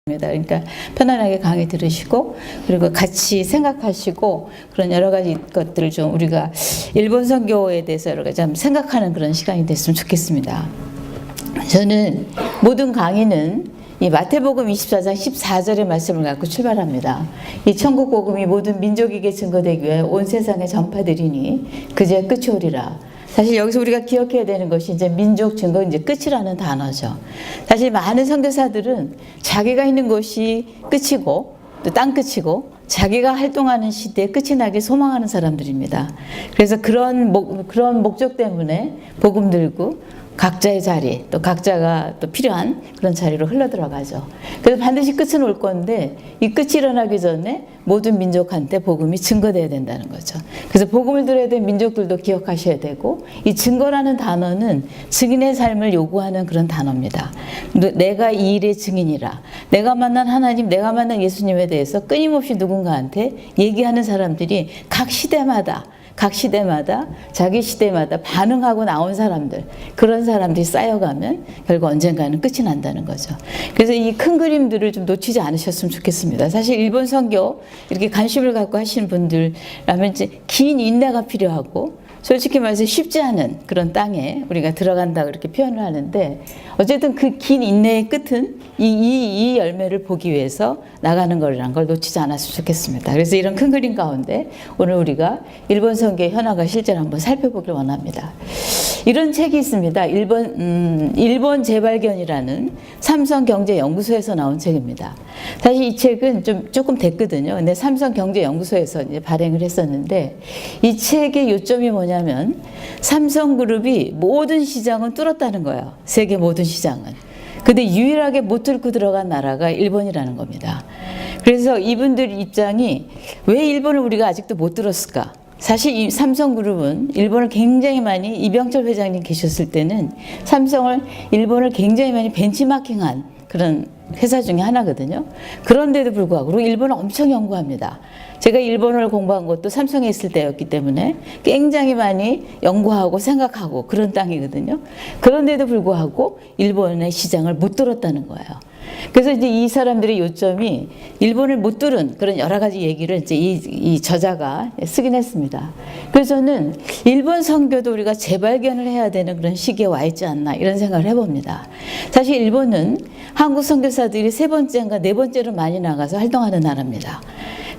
그러니까 편안하게 강의 들으시고 그리고 같이 생각하시고 그런 여러 가지 것들을 좀 우리가 일본 선교에 대해서 여러 가지 좀 생각하는 그런 시간이 됐으면 좋겠습니다. 저는 모든 강의는 이 마태복음 24장 14절의 말씀을 갖고 출발합니다. 이 천국 복음이 모든 민족에게 증거되기 위해 온 세상에 전파되리니 그제 끝이 오리라. 사실 여기서 우리가 기억해야 되는 것이 이제 민족 증거 이제 끝이라는 단어죠. 사실 많은 선교사들은 자기가 있는 곳이 끝이고 또 땅 끝이고 자기가 활동하는 시대에 끝이 나길 소망하는 사람들입니다. 그래서 그런 목적 때문에 복음 들고 각자의 자리, 또 각자가 또 필요한 그런 자리로 흘러들어가죠. 그래서 반드시 끝은 올 건데 이 끝이 일어나기 전에 모든 민족한테 복음이 증거돼야 된다는 거죠. 그래서 복음을 들어야 될 민족들도 기억하셔야 되고 이 증거라는 단어는 증인의 삶을 요구하는 그런 단어입니다. 내가 이 일의 증인이라. 내가 만난 하나님, 내가 만난 예수님에 대해서 끊임없이 누군가한테 얘기하는 사람들이 각 시대마다 자기 시대마다 반응하고 나온 사람들, 그런 사람들이 쌓여가면 결국 언젠가는 끝이 난다는 거죠. 그래서 이 큰 그림들을 좀 놓치지 않으셨으면 좋겠습니다. 사실 일본 선교 이렇게 관심을 갖고 하시는 분들라면 이제 긴 인내가 필요하고 솔직히 말해서 쉽지 않은 그런 땅에 우리가 들어간다고 이렇게 표현을 하는데 어쨌든 그 긴 인내의 끝은 이 열매를 보기 위해서 나가는 거라는 걸 놓치지 않았으면 좋겠습니다. 그래서 이런 큰 그림 가운데 오늘 우리가 일본 선교의 현황과 실제를 한번 살펴보길 원합니다. 이런 책이 있습니다. 일본 재발견이라는 삼성경제연구소에서 나온 책입니다. 사실 이 책은 조금 됐거든요. 근데 삼성경제연구소에서 이제 발행을 했었는데 이 책의 요점이 뭐냐면 삼성그룹이 모든 시장은 뚫었다는 거예요. 세계 모든 시장은. 근데 유일하게 못 뚫고 들어간 나라가 일본이라는 겁니다. 그래서 이분들 입장이 왜 일본을 우리가 아직도 못 뚫었을까? 사실 이 삼성그룹은 일본을 굉장히 많이 이병철 회장님 계셨을 때는 일본을 굉장히 많이 벤치마킹한 그런 회사 중에 하나거든요. 그런데도 불구하고 그리고 일본을 엄청 연구합니다. 제가 일본어를 공부한 것도 삼성에 있을 때였기 때문에 굉장히 많이 연구하고 생각하고 그런 땅이거든요. 그런데도 불구하고 일본의 시장을 못 뚫었다는 거예요. 그래서 이제 이 사람들의 요점이 일본을 못 뚫은 그런 여러 가지 얘기를 이제 이 저자가 쓰긴 했습니다. 그래서 저는 일본 선교도 우리가 재발견을 해야 되는 그런 시기에 와 있지 않나 이런 생각을 해봅니다. 사실 일본은 한국 선교사들이 세 번째인가 네 번째로 많이 나가서 활동하는 나라입니다.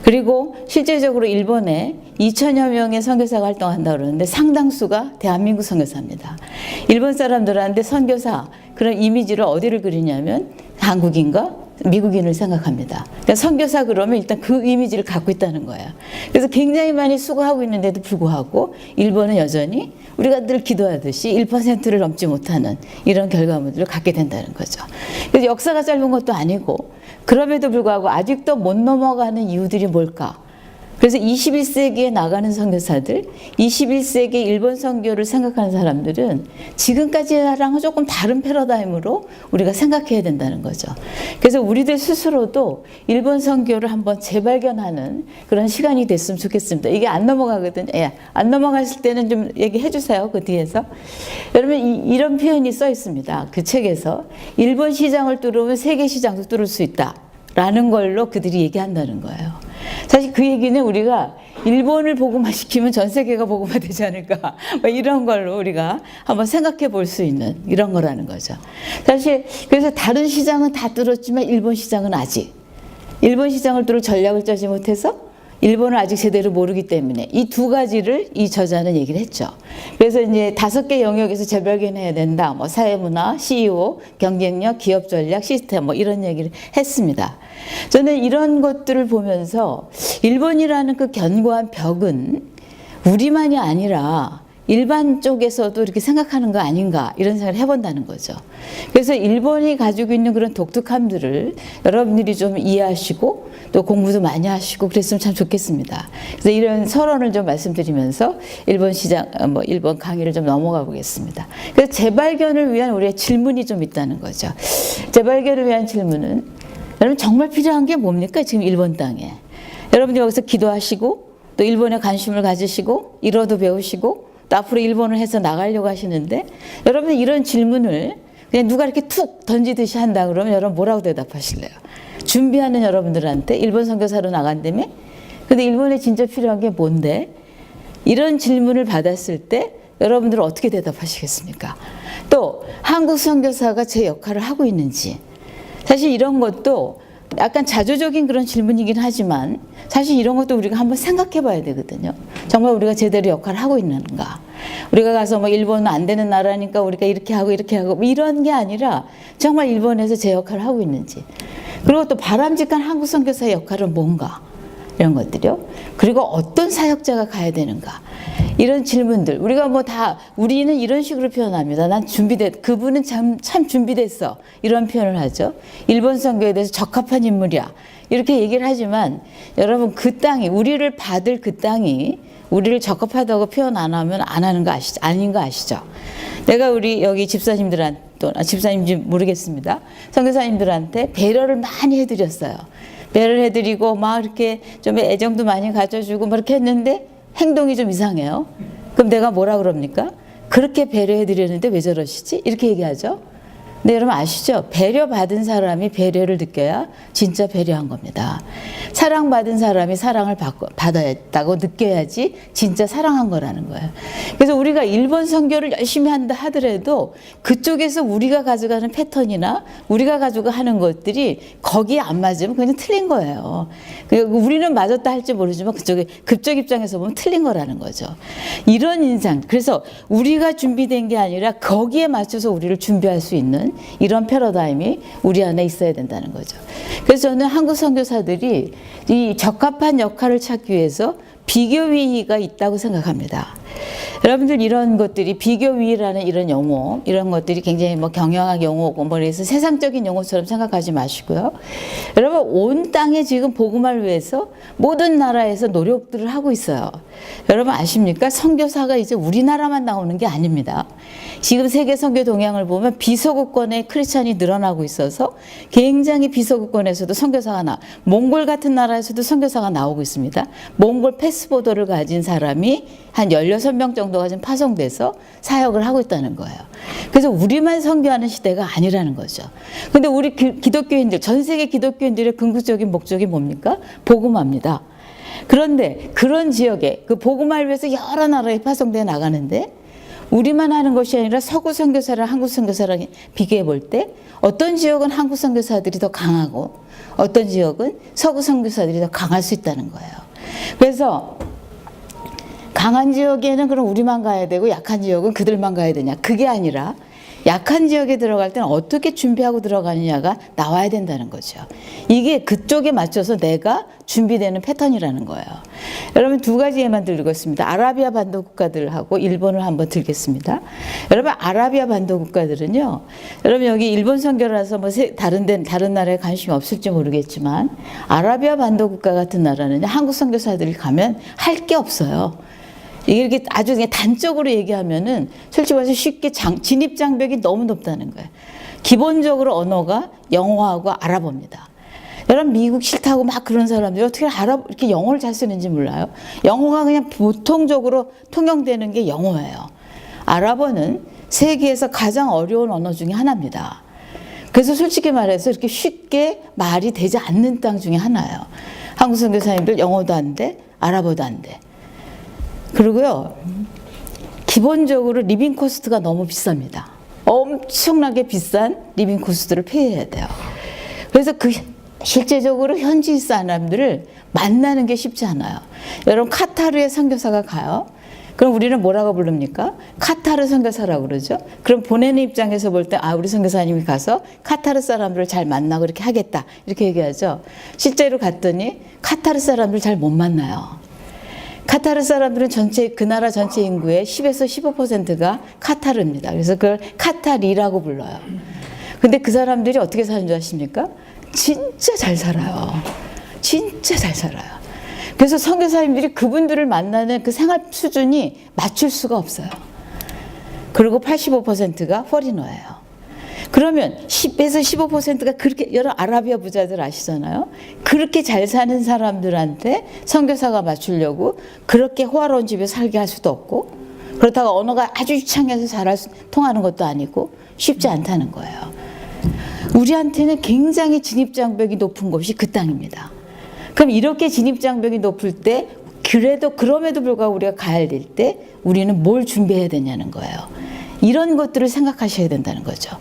그리고 실제적으로 일본에 2천여 명의 선교사가 활동한다고 그러는데 상당수가 대한민국 선교사입니다. 일본 사람들한테 선교사 그런 이미지를 어디를 그리냐면 한국인과 미국인을 생각합니다. 그러니까 선교사 그러면 일단 그 이미지를 갖고 있다는 거예요. 그래서 굉장히 많이 수고하고 있는데도 불구하고 일본은 여전히 우리가 늘 기도하듯이 1%를 넘지 못하는 이런 결과물들을 갖게 된다는 거죠. 그래서 역사가 짧은 것도 아니고 그럼에도 불구하고 아직도 못 넘어가는 이유들이 뭘까? 그래서 21세기에 나가는 선교사들, 21세기 일본 선교를 생각하는 사람들은 지금까지랑은 조금 다른 패러다임으로 우리가 생각해야 된다는 거죠. 그래서 우리들 스스로도 일본 선교를 한번 재발견하는 그런 시간이 됐으면 좋겠습니다. 이게 안 넘어가거든요. 안 넘어갔을 때는 좀 얘기해 주세요. 그 뒤에서. 여러분 이런 표현이 써 있습니다. 그 책에서 일본 시장을 뚫으면 세계 시장도 뚫을 수 있다. 라는 걸로 그들이 얘기한다는 거예요. 사실 그 얘기는 우리가 일본을 복음화시키면 전 세계가 복음화되지 않을까 이런 걸로 우리가 한번 생각해 볼 수 있는 이런 거라는 거죠. 사실 그래서 다른 시장은 다 뚫었지만 일본 시장은 아직 일본 시장을 뚫을 전략을 짜지 못해서 일본을 아직 제대로 모르기 때문에 이 두 가지를 이 저자는 얘기를 했죠. 그래서 이제 5개 영역에서 재발견해야 된다. 뭐 사회문화, CEO, 경쟁력, 기업 전략, 시스템 뭐 이런 얘기를 했습니다. 저는 이런 것들을 보면서 일본이라는 그 견고한 벽은 우리만이 아니라 일반 쪽에서도 이렇게 생각하는 거 아닌가 이런 생각을 해본다는 거죠. 그래서 일본이 가지고 있는 그런 독특함들을 여러분들이 좀 이해하시고 또 공부도 많이 하시고 그랬으면 참 좋겠습니다. 그래서 이런 서론을 좀 말씀드리면서 일본 강의를 좀 넘어가 보겠습니다. 그래서 재발견을 위한 우리의 질문이 좀 있다는 거죠. 재발견을 위한 질문은 여러분 정말 필요한 게 뭡니까? 지금 일본 땅에. 여러분들이 여기서 기도하시고 또 일본에 관심을 가지시고 일어도 배우시고 또 앞으로 일본을 해서 나가려고 하시는데 여러분 이런 질문을 그냥 누가 이렇게 툭 던지듯이 한다 그러면 여러분 뭐라고 대답하실래요? 준비하는 여러분들한테 일본 선교사로 나간다며? 근데 일본에 진짜 필요한 게 뭔데? 이런 질문을 받았을 때 여러분들은 어떻게 대답하시겠습니까? 또 한국 선교사가 제 역할을 하고 있는지, 사실 이런 것도 약간 자조적인 그런 질문이긴 하지만 사실 이런 것도 우리가 한번 생각해 봐야 되거든요. 정말 우리가 제대로 역할을 하고 있는가. 우리가 가서 뭐 일본은 안 되는 나라니까 우리가 이렇게 하고 뭐 이런 게 아니라 정말 일본에서 제 역할을 하고 있는지, 그리고 또 바람직한 한국 선교사의 역할은 뭔가, 이런 것들이요. 그리고 어떤 사역자가 가야 되는가, 이런 질문들 우리가 뭐 다 우리는 이런 식으로 표현합니다. 난 그분은 참 준비됐어, 이런 표현을 하죠. 일본 선교에 대해서 적합한 인물이야, 이렇게 얘기를 하지만 여러분, 그 땅이, 우리를 받을 그 땅이 우리를 적합하다고 표현 안 하면 안 하는 거 아시죠? 아닌 거 아시죠? 내가 우리 여기 집사님들한테, 집사님인지 모르겠습니다, 선교사님들한테 배려를 많이 해드렸어요. 배려를 해드리고 막 이렇게 좀 애정도 많이 가져주고 막 이렇게 했는데 행동이 좀 이상해요. 그럼 내가 뭐라 그럽니까? 그렇게 배려해드렸는데 왜 저러시지? 이렇게 얘기하죠. 근데 여러분 아시죠? 배려받은 사람이 배려를 느껴야 진짜 배려한 겁니다. 사랑받은 사람이 사랑을 받았다고 느껴야지 진짜 사랑한 거라는 거예요. 그래서 우리가 일본 선교를 열심히 한다 하더라도 그쪽에서 우리가 가져가는 패턴이나 우리가 가지고 하는 것들이 거기에 안 맞으면 그냥 틀린 거예요. 우리는 맞았다 할지 모르지만 그쪽 입장에서 보면 틀린 거라는 거죠. 이런 인상, 그래서 우리가 준비된 게 아니라 거기에 맞춰서 우리를 준비할 수 있는 이런 패러다임이 우리 안에 있어야 된다는 거죠. 그래서 저는 한국 선교사들이 이 적합한 역할을 찾기 위해서 비교위기가 있다고 생각합니다. 여러분들 이런 것들이 비교위라는 이런 용어, 이런 것들이 굉장히 뭐 경영학 용어고 뭐 그래서 세상적인 용어처럼 생각하지 마시고요. 여러분 온 땅에 지금 복음을 위해서 모든 나라에서 노력들을 하고 있어요. 여러분 아십니까? 선교사가 이제 우리나라만 나오는 게 아닙니다. 지금 세계 선교 동향을 보면 비서구권의 크리스찬이 늘어나고 있어서 굉장히 비서구권에서도 선교사가 몽골 같은 나라에서도 선교사가 나오고 있습니다. 몽골 패스포드를 가진 사람이 한 16명 정도가 지금 파송돼서 사역을 하고 있다는 거예요. 그래서 우리만 선교하는 시대가 아니라는 거죠. 근데 우리 기독교인들, 전 세계 기독교인들의 궁극적인 목적이 뭡니까? 복음화입니다. 그런데 그런 지역에 그 복음화를 위해서 여러 나라에 파송돼 나가는데 우리만 하는 것이 아니라 서구 선교사랑 한국 선교사랑 비교해 볼 때 어떤 지역은 한국 선교사들이 더 강하고 어떤 지역은 서구 선교사들이 더 강할 수 있다는 거예요. 그래서 강한 지역에는 그럼 우리만 가야 되고 약한 지역은 그들만 가야 되냐? 그게 아니라 약한 지역에 들어갈 때는 어떻게 준비하고 들어가느냐가 나와야 된다는 거죠. 이게 그쪽에 맞춰서 내가 준비되는 패턴이라는 거예요. 여러분 두 가지에만 들고 있습니다. 아라비아 반도 국가들하고 일본을 한번 들겠습니다. 여러분 아라비아 반도 국가들은요, 여러분 여기 일본 선교라서 뭐 다른 나라에 관심이 없을지 모르겠지만 아라비아 반도 국가 같은 나라는 한국 선교사들이 가면 할 게 없어요. 이렇게 아주 그냥 단적으로 얘기하면은 솔직히 말해서 쉽게 진입 장벽이 너무 높다는 거예요. 기본적으로 언어가 영어하고 아랍어입니다. 여러분 미국 싫다고 막 그런 사람들이 어떻게 이렇게 영어를 잘 쓰는지 몰라요. 영어가 그냥 보통적으로 통용되는 게 영어예요. 아랍어는 세계에서 가장 어려운 언어 중에 하나입니다. 그래서 솔직히 말해서 이렇게 쉽게 말이 되지 않는 땅 중에 하나예요. 한국 선교사님들 영어도 안 돼, 아랍어도 안 돼. 그리고요, 기본적으로 리빙 코스트가 너무 비쌉니다. 엄청나게 비싼 리빙 코스트를 페이해야 돼요. 그래서 실제적으로 현지 사람들을 만나는 게 쉽지 않아요. 여러분 카타르에 선교사가 가요. 그럼 우리는 뭐라고 부릅니까? 카타르 선교사라고 그러죠. 그럼 보내는 입장에서 볼 때 우리 선교사님이 가서 카타르 사람들을 잘 만나고 이렇게 하겠다, 이렇게 얘기하죠. 실제로 갔더니 카타르 사람들 잘 못 만나요. 카타르 사람들은 그 나라 전체 인구의 10에서 15%가 카타르입니다. 그래서 그걸 카타리라고 불러요. 근데 그 사람들이 어떻게 사는 줄 아십니까? 진짜 잘 살아요. 진짜 잘 살아요. 그래서 선교사님들이 그분들을 만나는 그 생활 수준이 맞출 수가 없어요. 그리고 85%가 포리너예요. 그러면 10에서 15%가 그렇게, 여러 아라비아 부자들 아시잖아요. 그렇게 잘 사는 사람들한테 선교사가 맞추려고 그렇게 호화로운 집에 살게 할 수도 없고, 그렇다고 언어가 아주 유창해서 통하는 것도 아니고 쉽지 않다는 거예요. 우리한테는 굉장히 진입장벽이 높은 곳이 그 땅입니다. 그럼 이렇게 진입장벽이 높을 때 그럼에도 불구하고 우리가 가야 될 때 우리는 뭘 준비해야 되냐는 거예요. 이런 것들을 생각하셔야 된다는 거죠.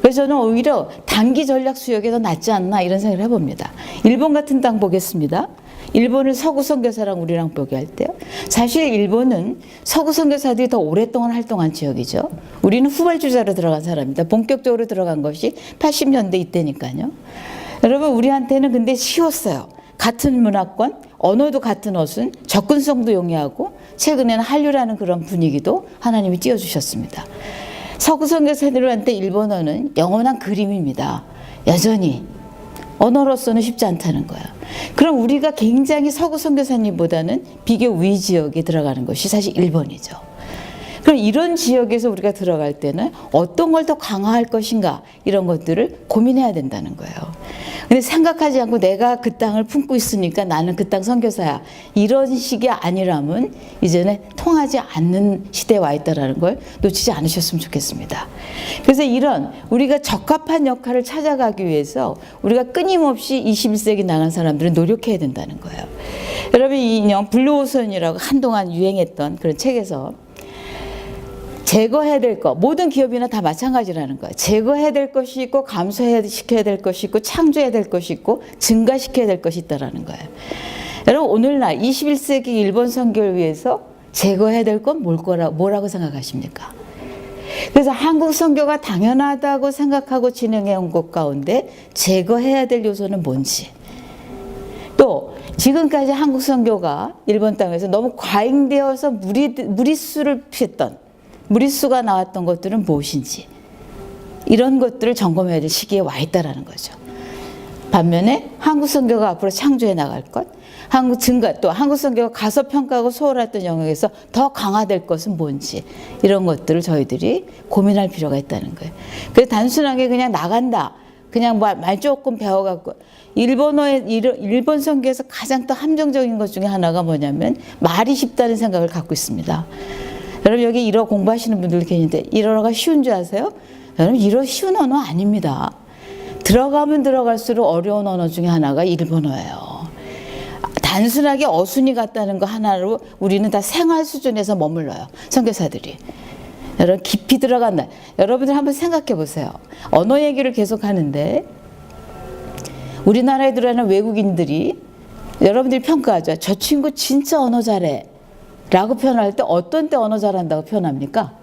그래서 저는 오히려 단기 전략 수역이 더 낫지 않나 이런 생각을 해봅니다. 일본 같은 땅 보겠습니다. 일본을 서구 선교사랑 우리랑 보게 할 때요. 사실 일본은 서구 선교사들이 더 오랫동안 활동한 지역이죠. 우리는 후발주자로 들어간 사람입니다. 본격적으로 들어간 것이 80년대 이때니까요. 여러분 우리한테는 근데 쉬웠어요. 같은 문화권, 언어도 같은 어순, 접근성도 용이하고 최근에는 한류라는 그런 분위기도 하나님이 띄워주셨습니다. 서구 선교사들한테 일본어는 영원한 그림입니다. 여전히 언어로서는 쉽지 않다는 거예요. 그럼 우리가 굉장히 서구 선교사님보다는 비교 위 지역에 들어가는 것이 사실 일본이죠. 그럼 이런 지역에서 우리가 들어갈 때는 어떤 걸 더 강화할 것인가 이런 것들을 고민해야 된다는 거예요. 근데 생각하지 않고 내가 그 땅을 품고 있으니까 나는 그 땅 선교사야 이런 식이 아니라면 이제는 통하지 않는 시대에 와 있다는 걸 놓치지 않으셨으면 좋겠습니다. 그래서 이런 우리가 적합한 역할을 찾아가기 위해서 우리가 끊임없이 21세기 나간 사람들은 노력해야 된다는 거예요. 여러분 이 인형 블루오션이라고 한동안 유행했던 그런 책에서 제거해야 될 것, 모든 기업이나 다 마찬가지라는 거예요. 제거해야 될 것이 있고 감소시켜야 될 것이 있고 창조해야 될 것이 있고 증가시켜야 될 것이 있다는 거예요. 여러분 오늘날 21세기 일본 선교를 위해서 제거해야 될 건 뭐라고 생각하십니까? 그래서 한국 선교가 당연하다고 생각하고 진행해 온 것 가운데 제거해야 될 요소는 뭔지, 또 지금까지 한국 선교가 일본 땅에서 너무 과잉되어서 무리수를 피했던 무리수가 나왔던 것들은 무엇인지 이런 것들을 점검해야 될 시기에 와 있다는 거죠. 반면에 한국 선교가 앞으로 창조해 나갈 것, 또 한국 선교가 가서 평가하고 소홀했던 영역에서 더 강화될 것은 뭔지 이런 것들을 저희들이 고민할 필요가 있다는 거예요. 그래서 단순하게 그냥 나간다, 그냥 말 조금 배워갖고 일본 선교에서 가장 또 함정적인 것 중에 하나가 뭐냐면 말이 쉽다는 생각을 갖고 있습니다. 여러분 여기 일어 공부하시는 분들 계신데 일어가 쉬운 줄 아세요? 여러분 일어 쉬운 언어 아닙니다. 들어가면 들어갈수록 어려운 언어 중에 하나가 일본어예요. 단순하게 어순이 같다는 거 하나로 우리는 다 생활 수준에서 머물러요. 선교사들이. 여러분 깊이 들어간다. 여러분들 한번 생각해 보세요. 언어 얘기를 계속 하는데 우리나라에 들어가는 외국인들이 여러분들이 평가하죠. 저 친구 진짜 언어 잘해 라고 표현할 때 어떤 때 언어 잘한다고 표현합니까?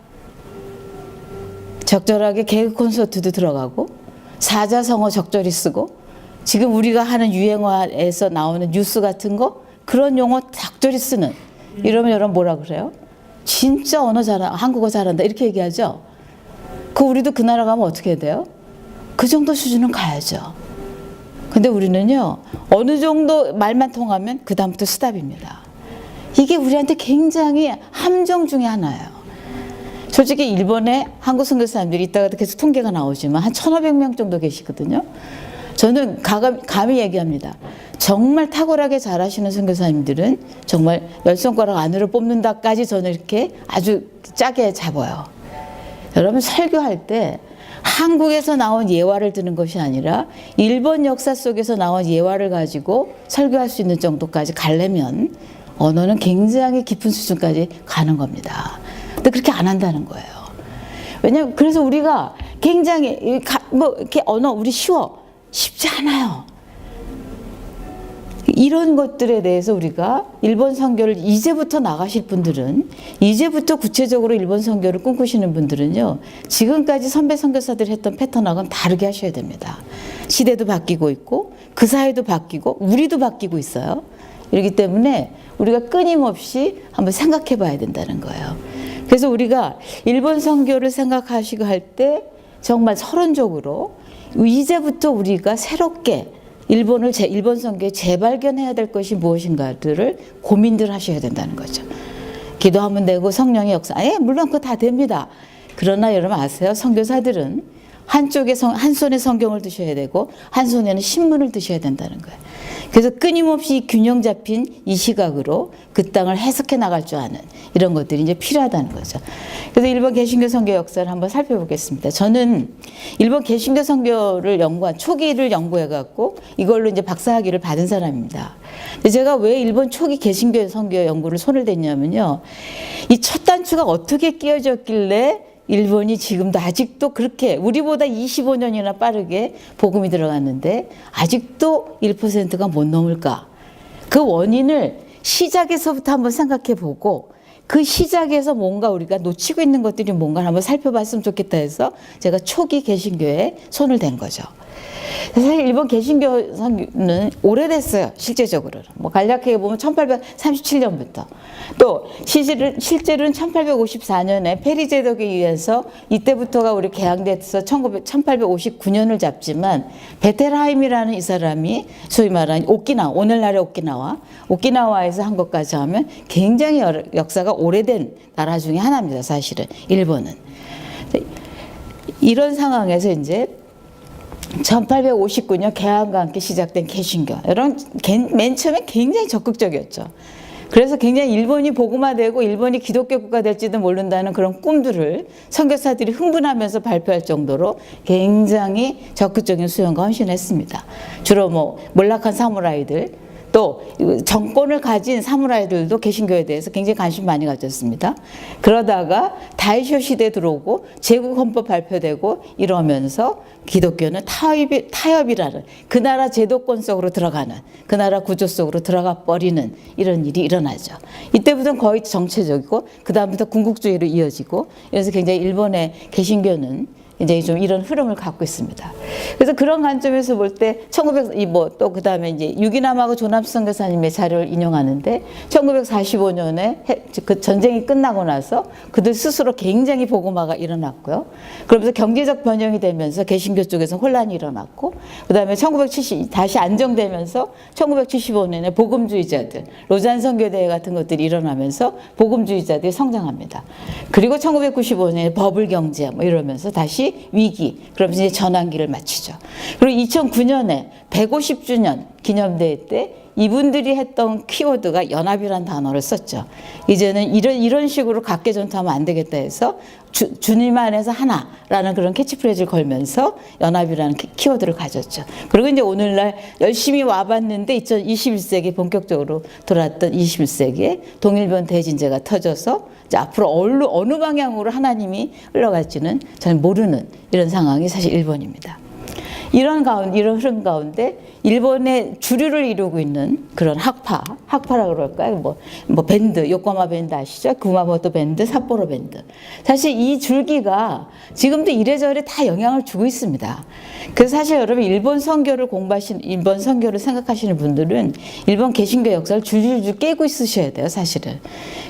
적절하게 개그 콘서트도 들어가고 사자성어 적절히 쓰고 지금 우리가 하는 유행어에서 나오는 뉴스 같은 거 그런 용어 적절히 쓰는, 이러면 여러분 뭐라 그래요? 진짜 한국어 잘한다 이렇게 얘기하죠. 우리도 그 나라 가면 어떻게 해야 돼요? 그 정도 수준은 가야죠. 근데 우리는요 어느 정도 말만 통하면 그 다음부터 스탑입니다. 이게 우리한테 굉장히 함정 중에 하나예요. 솔직히 일본에 한국 선교사님들이 이따가도 계속 통계가 나오지만 한 1,500명 정도 계시거든요. 저는 감히 얘기합니다. 정말 탁월하게 잘하시는 선교사님들은 정말 10손가락 안으로 뽑는다까지 저는 이렇게 아주 짜게 잡아요. 여러분 설교할 때 한국에서 나온 예화를 드는 것이 아니라 일본 역사 속에서 나온 예화를 가지고 설교할 수 있는 정도까지 가려면 언어는 굉장히 깊은 수준까지 가는 겁니다. 근데 그렇게 안 한다는 거예요. 왜냐면 그래서 우리가 굉장히 이렇게 언어 우리 쉽지 않아요. 이런 것들에 대해서 우리가 일본 선교를 이제부터 나가실 분들은, 이제부터 구체적으로 일본 선교를 꿈꾸시는 분들은요 지금까지 선배 선교사들이 했던 패턴하고는 다르게 하셔야 됩니다. 시대도 바뀌고 있고 그 사회도 바뀌고 우리도 바뀌고 있어요. 그렇기 때문에 우리가 끊임없이 한번 생각해 봐야 된다는 거예요. 그래서 우리가 일본 선교를 생각하시고 할 때 정말 서론적으로 이제부터 우리가 새롭게 일본 선교에 재발견해야 될 것이 무엇인가들을 고민들 하셔야 된다는 거죠. 기도하면 되고 성령의 역사, 물론 그거 다 됩니다. 그러나 여러분 아세요? 선교사들은 한 손에 성경을 드셔야 되고 한 손에는 신문을 드셔야 된다는 거예요. 그래서 끊임없이 균형 잡힌 이 시각으로 그 땅을 해석해 나갈 줄 아는 이런 것들이 이제 필요하다는 거죠. 그래서 일본 개신교 선교 역사를 한번 살펴보겠습니다. 저는 일본 개신교 선교를 연구한 초기를 연구해 갖고 이걸로 이제 박사학위를 받은 사람입니다. 근데 제가 왜 일본 초기 개신교 선교 연구를 손을 댔냐면요. 이 첫 단추가 어떻게 끼워졌길래 일본이 지금도 아직도 그렇게 우리보다 25년이나 빠르게 복음이 들어갔는데 아직도 1%가 못 넘을까? 그 원인을 시작에서부터 한번 생각해 보고 그 시작에서 뭔가 우리가 놓치고 있는 것들이 뭔가 한번 살펴봤으면 좋겠다 해서 제가 초기 개신교에 손을 댄 거죠. 사실 일본 개신교 선교는 오래됐어요. 실제적으로는. 뭐 간략하게 보면 1837년부터 또 실제로는 1854년에 페리 제독에 의해서 이때부터가 우리 개항돼서 1859년을 잡지만 베텔하임이라는 이 사람이 소위 말하는 오키나와, 오늘날의 오키나와에서 한 것까지 하면 굉장히 역사가 오래된 나라 중에 하나입니다. 사실은 일본은. 이런 상황에서 이제 1859년 개항과 함께 시작된 개신교. 여러분 맨 처음에 굉장히 적극적이었죠. 그래서 굉장히 일본이 복음화되고 일본이 기독교 국가 될지도 모른다는 그런 꿈들을 선교사들이 흥분하면서 발표할 정도로 굉장히 적극적인 수용과 헌신했습니다. 주로 뭐 몰락한 사무라이들 또 정권을 가진 사무라이들도 개신교에 대해서 굉장히 관심 많이 가졌습니다. 그러다가 다이쇼 시대 들어오고 제국 헌법 발표되고 이러면서 기독교는 타협이라는 그 나라 제도권 속으로 들어가는 그 나라 구조 속으로 들어가 버리는 이런 일이 일어나죠. 이때부터는 거의 정체적이고 그 다음부터 군국주의로 이어지고 그래서 굉장히 일본의 개신교는 이제 좀 이런 흐름을 갖고 있습니다. 그래서 그런 관점에서 볼 때 1900또 그다음에 이제 유기남하고 조남수 선교사님의 자료를 인용하는데 1945년에 그 전쟁이 끝나고 나서 그들 스스로 굉장히 복음화가 일어났고요. 그러면서 경제적 변형이 되면서 개신교 쪽에서 혼란이 일어났고 그다음에 1970 다시 안정되면서 1975년에 복음주의자들 로잔 선교대회 같은 것들이 일어나면서 복음주의자들이 성장합니다. 그리고 1995년에 버블 경제 뭐 이러면서 다시 위기, 그러면서 이제 전환기를 마치죠. 그리고 2009년에 150주년 기념대회 때 이분들이 했던 키워드가 연합이라는 단어를 썼죠. 이제는 이런 식으로 각계전투하면 안 되겠다 해서 주님 안에서 하나라는 그런 캐치프레이즈를 걸면서 연합이라는 키워드를 가졌죠. 그리고 이제 오늘날 열심히 와봤는데 2021세기 본격적으로 돌아왔던 21세기에 동일본 대진제가 터져서 이제 앞으로 어느 방향으로 하나님이 흘러갈지는 잘 모르는 이런 상황이 사실 일본입니다. 이런 흐름 가운데 일본의 주류를 이루고 있는 그런 학파라고 그럴까요? 뭐 밴드, 요코하마 밴드 아시죠? 구마모토 밴드, 삿포로 밴드. 사실 이 줄기가 지금도 이래저래 다 영향을 주고 있습니다. 그래서 사실 여러분 일본 선교를 생각하시는 분들은 일본 개신교 역사를 줄줄줄 깨고 있으셔야 돼요, 사실은.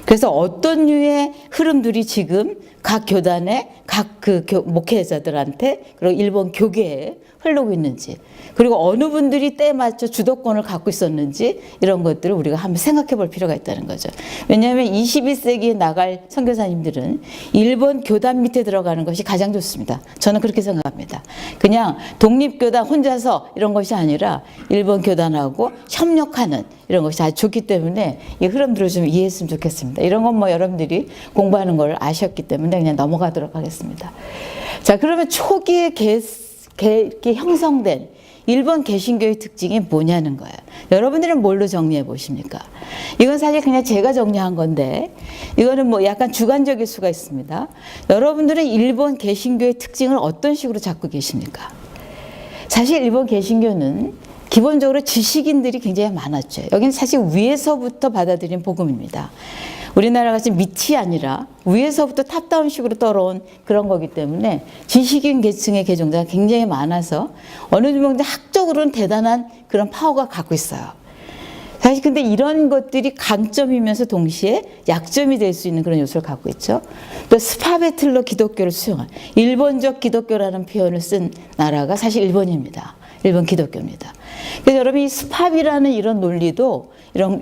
그래서 어떤 류의 흐름들이 지금 각 교단의 각 목회자들한테 그리고 일본 교계에 흐르고 있는지 그리고 어느 분들이 때에 맞춰 주도권을 갖고 있었는지 이런 것들을 우리가 한번 생각해 볼 필요가 있다는 거죠. 왜냐하면 21세기에 나갈 선교사님들은 일본 교단 밑에 들어가는 것이 가장 좋습니다. 저는 그렇게 생각합니다. 그냥 독립교단 혼자서 이런 것이 아니라 일본 교단하고 협력하는 이런 것이 아주 좋기 때문에 이 흐름들을 좀 이해했으면 좋겠습니다. 이런 건 뭐 여러분들이 공부하는 걸 아셨기 때문에 그냥 넘어가도록 하겠습니다. 자, 그러면 초기에 이렇게 형성된 일본 개신교의 특징이 뭐냐는 거예요. 여러분들은 뭘로 정리해 보십니까? 이건 사실 그냥 제가 정리한 건데 이거는 뭐 약간 주관적일 수가 있습니다. 여러분들은 일본 개신교의 특징을 어떤 식으로 잡고 계십니까? 사실 일본 개신교는 기본적으로 지식인들이 굉장히 많았죠. 여기는 사실 위에서부터 받아들인 복음입니다. 우리나라 같이 밑이 아니라 위에서부터 탑다운식으로 떨어온 그런 거기 때문에 지식인 계층의 개종자가 굉장히 많아서 어느 정도 학적으로는 대단한 그런 파워가 갖고 있어요. 사실 근데 이런 것들이 강점이면서 동시에 약점이 될 수 있는 그런 요소를 갖고 있죠. 또 스파베틀로 기독교를 수용한 일본적 기독교라는 표현을 쓴 나라가 사실 일본입니다. 일본 기독교입니다. 그래서 여러분 이 스팝이라는 이런 논리도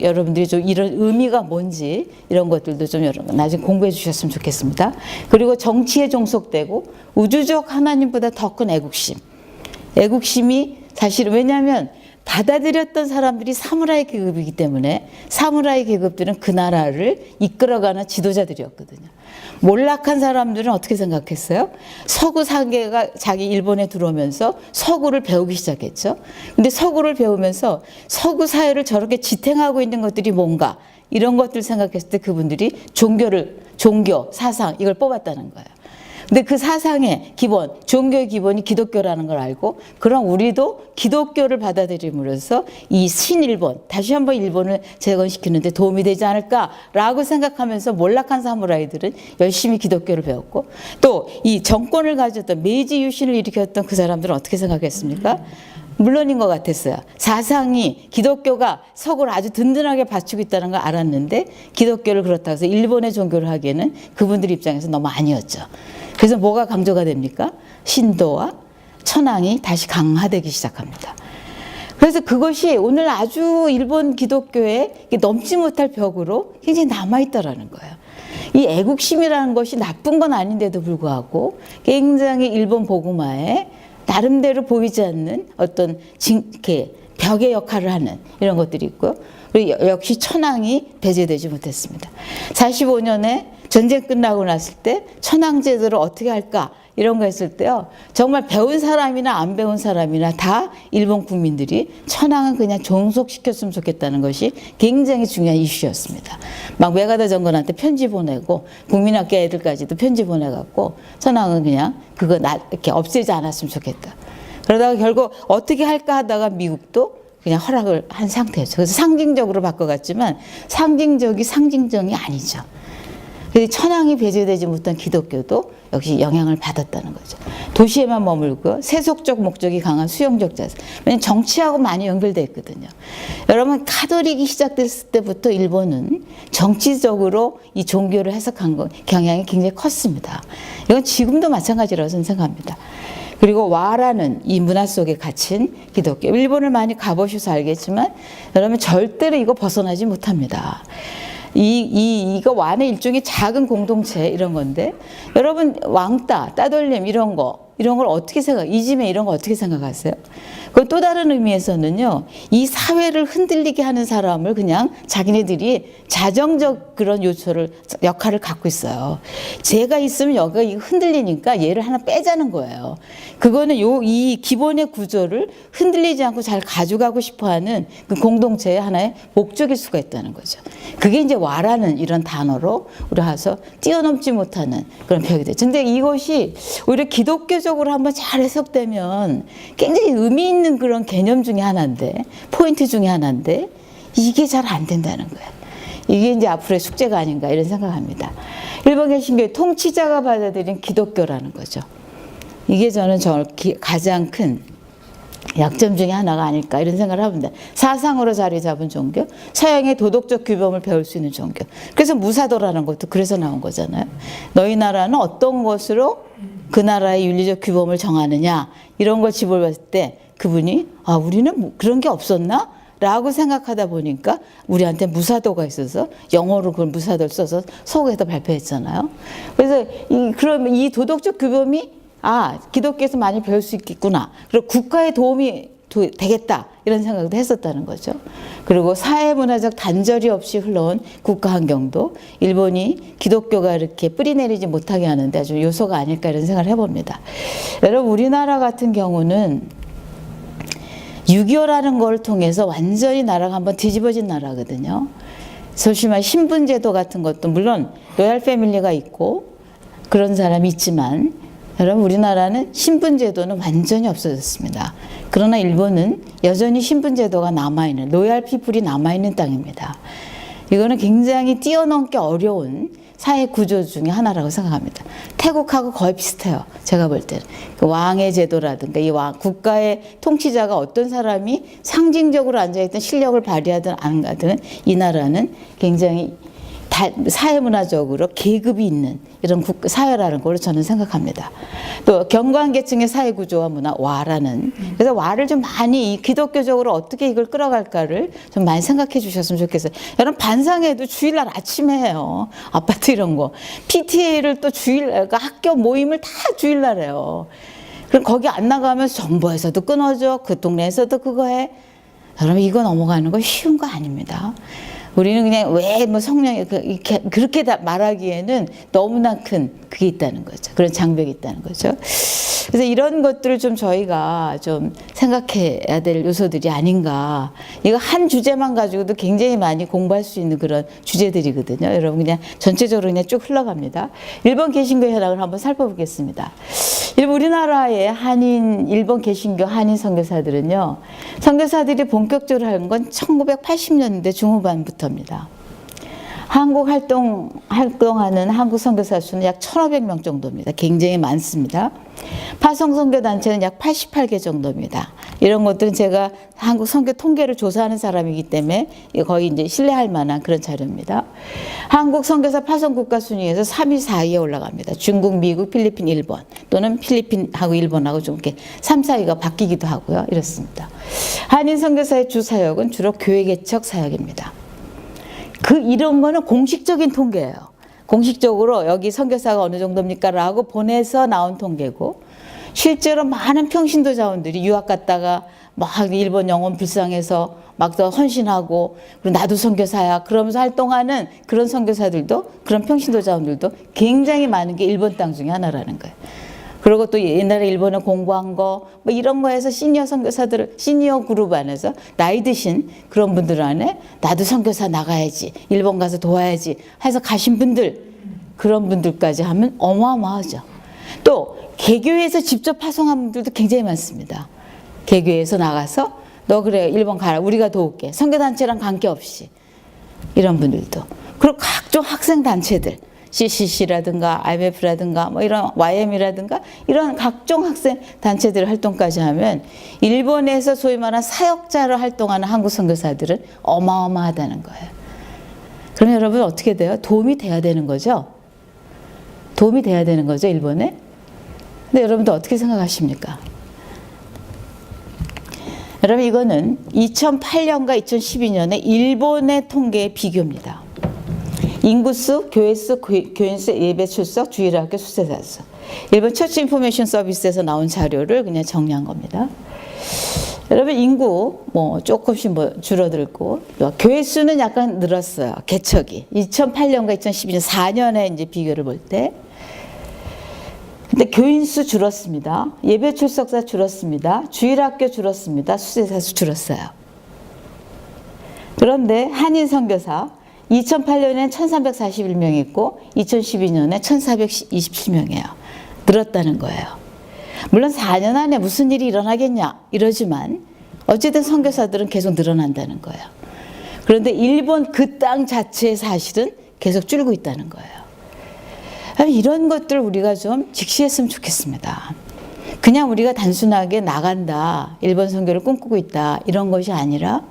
여러분들이 좀 이런 의미가 뭔지 이런 것들도 좀 여러분 나중에 공부해 주셨으면 좋겠습니다. 그리고 정치에 종속되고 우주적 하나님보다 더 큰 애국심이 사실 왜냐하면 받아들였던 사람들이 사무라이 계급이기 때문에 사무라이 계급들은 그 나라를 이끌어가는 지도자들이었거든요. 몰락한 사람들은 어떻게 생각했어요? 서구 상계가 자기 일본에 들어오면서 서구를 배우기 시작했죠. 근데 서구를 배우면서 서구 사회를 저렇게 지탱하고 있는 것들이 뭔가 이런 것들 생각했을 때 그분들이 종교, 사상 이걸 뽑았다는 거예요. 근데 그 사상의 기본, 종교의 기본이 기독교라는 걸 알고 그럼 우리도 기독교를 받아들임으로써 이 신일본, 다시 한번 일본을 재건시키는 데 도움이 되지 않을까라고 생각하면서 몰락한 사무라이들은 열심히 기독교를 배웠고 또 이 정권을 가졌던 메이지 유신을 일으켰던 그 사람들은 어떻게 생각했습니까? 물론인 것 같았어요. 사상이 기독교가 서구를 아주 든든하게 받치고 있다는 걸 알았는데 기독교를 그렇다고 해서 일본의 종교를 하기에는 그분들 입장에서 너무 아니었죠. 그래서 뭐가 강조가 됩니까? 신도와 천황이 다시 강화되기 시작합니다. 그래서 그것이 오늘 아주 일본 기독교에 넘지 못할 벽으로 굉장히 남아있다라는 거예요. 이 애국심이라는 것이 나쁜 건 아닌데도 불구하고 굉장히 일본 복음화에 나름대로 보이지 않는 어떤 이렇게 벽의 역할을 하는 이런 것들이 있고요. 그리고 역시 천황이 배제되지 못했습니다. 45년에 전쟁 끝나고 났을 때 천황제도를 어떻게 할까 이런 거 했을 때요. 정말 배운 사람이나 안 배운 사람이나 다 일본 국민들이 천황은 그냥 종속시켰으면 좋겠다는 것이 굉장히 중요한 이슈였습니다. 막 메가다 정권한테 편지 보내고 국민학교 애들까지도 편지 보내갖고 천황은 그냥 그거 이렇게 없애지 않았으면 좋겠다. 그러다가 결국 어떻게 할까 하다가 미국도 그냥 허락을 한 상태였죠. 그래서 상징적으로 바꿔갔지만 상징적이 아니죠. 천황이 배제되지 못한 기독교도 역시 영향을 받았다는 거죠. 도시에만 머물고 세속적 목적이 강한 수용적 자세. 왜냐하면 정치하고 많이 연결되어 있거든요. 여러분 카톨릭이 시작됐을 때부터 일본은 정치적으로 이 종교를 해석한 경향이 굉장히 컸습니다. 이건 지금도 마찬가지라고 생각합니다. 그리고 와라는 이 문화 속에 갇힌 기독교. 일본을 많이 가보셔서 알겠지만 여러분 절대로 이거 벗어나지 못합니다. 이거 와는 일종의 작은 공동체 이런 건데 여러분 왕따, 따돌림 이런 걸 어떻게 이지메 이런 거 어떻게 생각하세요? 그 또 다른 의미에서는요, 이 사회를 흔들리게 하는 사람을 그냥 자기네들이 자정적 그런 역할을 갖고 있어요. 제가 있으면 여기가 흔들리니까 얘를 하나 빼자는 거예요. 그거는 이 기본의 구조를 흔들리지 않고 잘 가져가고 싶어 하는 그 공동체의 하나의 목적일 수가 있다는 거죠. 그게 이제 와라는 이런 단어로 우리 와서 뛰어넘지 못하는 그런 벽이 되죠. 근데 이것이 오히려 기독교적으로 한번 잘 해석되면 굉장히 의미 있는 그런 개념 중에 하나인데, 포인트 중에 하나인데, 이게 잘 안 된다는 거예요. 이게 이제 앞으로의 숙제가 아닌가 이런 생각합니다. 일본 개신교의 통치자가 받아들인 기독교라는 거죠. 이게 저는 가장 큰 약점 중에 하나가 아닐까 이런 생각을 합니다. 사상으로 자리 잡은 종교, 서양의 도덕적 규범을 배울 수 있는 종교. 그래서 무사도라는 것도 그래서 나온 거잖아요. 너희 나라는 어떤 것으로 그 나라의 윤리적 규범을 정하느냐 이런 걸 짚어봤을 때 그분이 우리는 그런 게 없었나? 라고 생각하다 보니까 우리한테 무사도가 있어서 영어로 그걸 무사도를 써서 서구에서 발표했잖아요. 그래서 그러면 이 도덕적 규범이 기독교에서 많이 배울 수 있겠구나. 그리고 국가에 도움이 되겠다. 이런 생각도 했었다는 거죠. 그리고 사회문화적 단절이 없이 흘러온 국가 환경도 일본이 기독교가 이렇게 뿌리내리지 못하게 하는데 아주 요소가 아닐까 이런 생각을 해봅니다. 여러분 우리나라 같은 경우는 6.25라는 걸 통해서 완전히 나라가 한번 뒤집어진 나라거든요. 소위 말해 신분제도 같은 것도 물론 로얄 패밀리가 있고 그런 사람이 있지만 여러분 우리나라는 신분제도는 완전히 없어졌습니다. 그러나 일본은 여전히 신분제도가 남아있는 로얄 피플이 남아있는 땅입니다. 이거는 굉장히 뛰어넘기 어려운 사회 구조 중에 하나라고 생각합니다. 태국하고 거의 비슷해요. 제가 볼 때는. 그 왕의 제도라든가 이 국가의 통치자가 어떤 사람이 상징적으로 앉아있던 실력을 발휘하든 안 가든 이 나라는 굉장히 사회문화적으로 계급이 있는 이런 사회라는 걸 저는 생각합니다. 또 경관계층의 사회구조와 문화 와라는 그래서 와를 좀 많이 기독교적으로 어떻게 이걸 끌어갈까를 좀 많이 생각해 주셨으면 좋겠어요. 여러분 반상회도 주일날 아침에 해요. 아파트 이런 거. PTA를 또 그러니까 학교 모임을 다 주일날 해요. 그럼 거기 안 나가면 정부에서도 끊어줘. 그 동네에서도 그거 해. 여러분 이거 넘어가는 거 쉬운 거 아닙니다. 우리는 그냥 왜 뭐 성령이 그렇게 다 말하기에는 너무나 큰 그게 있다는 거죠. 그런 장벽이 있다는 거죠. 그래서 이런 것들을 좀 저희가 좀 생각해야 될 요소들이 아닌가. 이거 한 주제만 가지고도 굉장히 많이 공부할 수 있는 그런 주제들이거든요. 여러분 그냥 전체적으로 그냥 쭉 흘러갑니다. 일본 개신교 현황을 한번 살펴보겠습니다. 우리나라의 일본 개신교 한인 선교사들은요, 선교사들이 본격적으로 한 건 1980년대 중후반부터입니다. 활동하는 한국 선교사 수는 약 1,500명 정도입니다. 굉장히 많습니다. 파송 선교 단체는 약 88개 정도입니다. 이런 것들은 제가 한국 선교 통계를 조사하는 사람이기 때문에 거의 이제 신뢰할 만한 그런 자료입니다. 한국 선교사 파송 국가 순위에서 3위, 4위에 올라갑니다. 중국, 미국, 필리핀, 일본 또는 필리핀하고 일본하고 좀 이렇게 3, 4위가 바뀌기도 하고요. 이렇습니다. 한인 선교사의 주 사역은 주로 교회 개척 사역입니다. 이런 거는 공식적인 통계예요. 공식적으로 여기 선교사가 어느 정도입니까? 라고 보내서 나온 통계고, 실제로 많은 평신도 자원들이 유학 갔다가 막 일본 영혼 불쌍해서 막 더 헌신하고, 그리고 나도 선교사야 그러면서 활동하는 그런 선교사들도, 그런 평신도 자원들도 굉장히 많은 게 일본 땅 중에 하나라는 거예요. 그리고 또 옛날에 일본에 공부한 거, 뭐 이런 거에서 시니어 선교사들, 시니어 그룹 안에서 나이 드신 그런 분들 안에 나도 선교사 나가야지, 일본 가서 도와야지 해서 가신 분들, 그런 분들까지 하면 어마어마하죠. 또 개교에서 직접 파송한 분들도 굉장히 많습니다. 개교에서 나가서 너 그래 일본 가라, 우리가 도울게, 선교단체랑 관계없이, 이런 분들도. 그리고 각종 학생 단체들, CCC라든가 IMF라든가 뭐 이런 YM이라든가 이런 각종 학생 단체들 활동까지 하면 일본에서 소위 말하는 사역자로 활동하는 한국 선교사들은 어마어마하다는 거예요. 그럼 여러분 어떻게 돼요? 도움이 돼야 되는 거죠? 도움이 돼야 되는 거죠, 일본에? 근데 여러분도 어떻게 생각하십니까? 여러분 이거는 2008년과 2012년의 일본의 통계의 비교입니다. 인구수, 교회수, 교인수, 예배 출석, 주일학교 수세자 수. 일본 처치 인포메이션 서비스에서 나온 자료를 그냥 정리한 겁니다. 여러분 인구 뭐 조금씩 뭐 줄어들고, 교회 수는 약간 늘었어요. 개척이 2008년과 2012년 4년에 이제 비교를 볼 때. 근데 교인 수 줄었습니다. 예배 출석자 줄었습니다. 주일학교 줄었습니다. 수세자 수 줄었어요. 그런데 한인 선교사 2008년에는 1,341명 있고 2012년에 1,427명이에요. 늘었다는 거예요. 물론 4년 안에 무슨 일이 일어나겠냐 이러지만 어쨌든 선교사들은 계속 늘어난다는 거예요. 그런데 일본 그 땅 자체의 사실은 계속 줄고 있다는 거예요. 이런 것들 우리가 좀 직시했으면 좋겠습니다. 그냥 우리가 단순하게 나간다, 일본 선교를 꿈꾸고 있다 이런 것이 아니라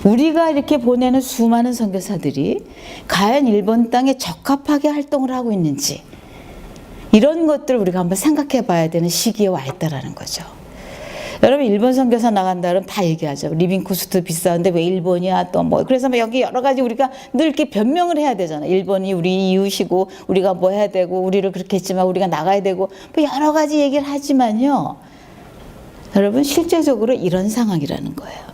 우리가 이렇게 보내는 수많은 선교사들이 과연 일본 땅에 적합하게 활동을 하고 있는지, 이런 것들을 우리가 한번 생각해 봐야 되는 시기에 와 있다라는 거죠. 여러분 일본 선교사 나간다 그러면 다 얘기하죠. 리빙 코스트 비싸는데 왜 일본이야, 또 뭐. 그래서 여기 여러 가지 우리가 늘 이렇게 변명을 해야 되잖아요. 일본이 우리 이웃이고 우리가 뭐 해야 되고 우리를 그렇게 했지만 우리가 나가야 되고 뭐 여러 가지 얘기를 하지만요, 여러분 실제적으로 이런 상황이라는 거예요.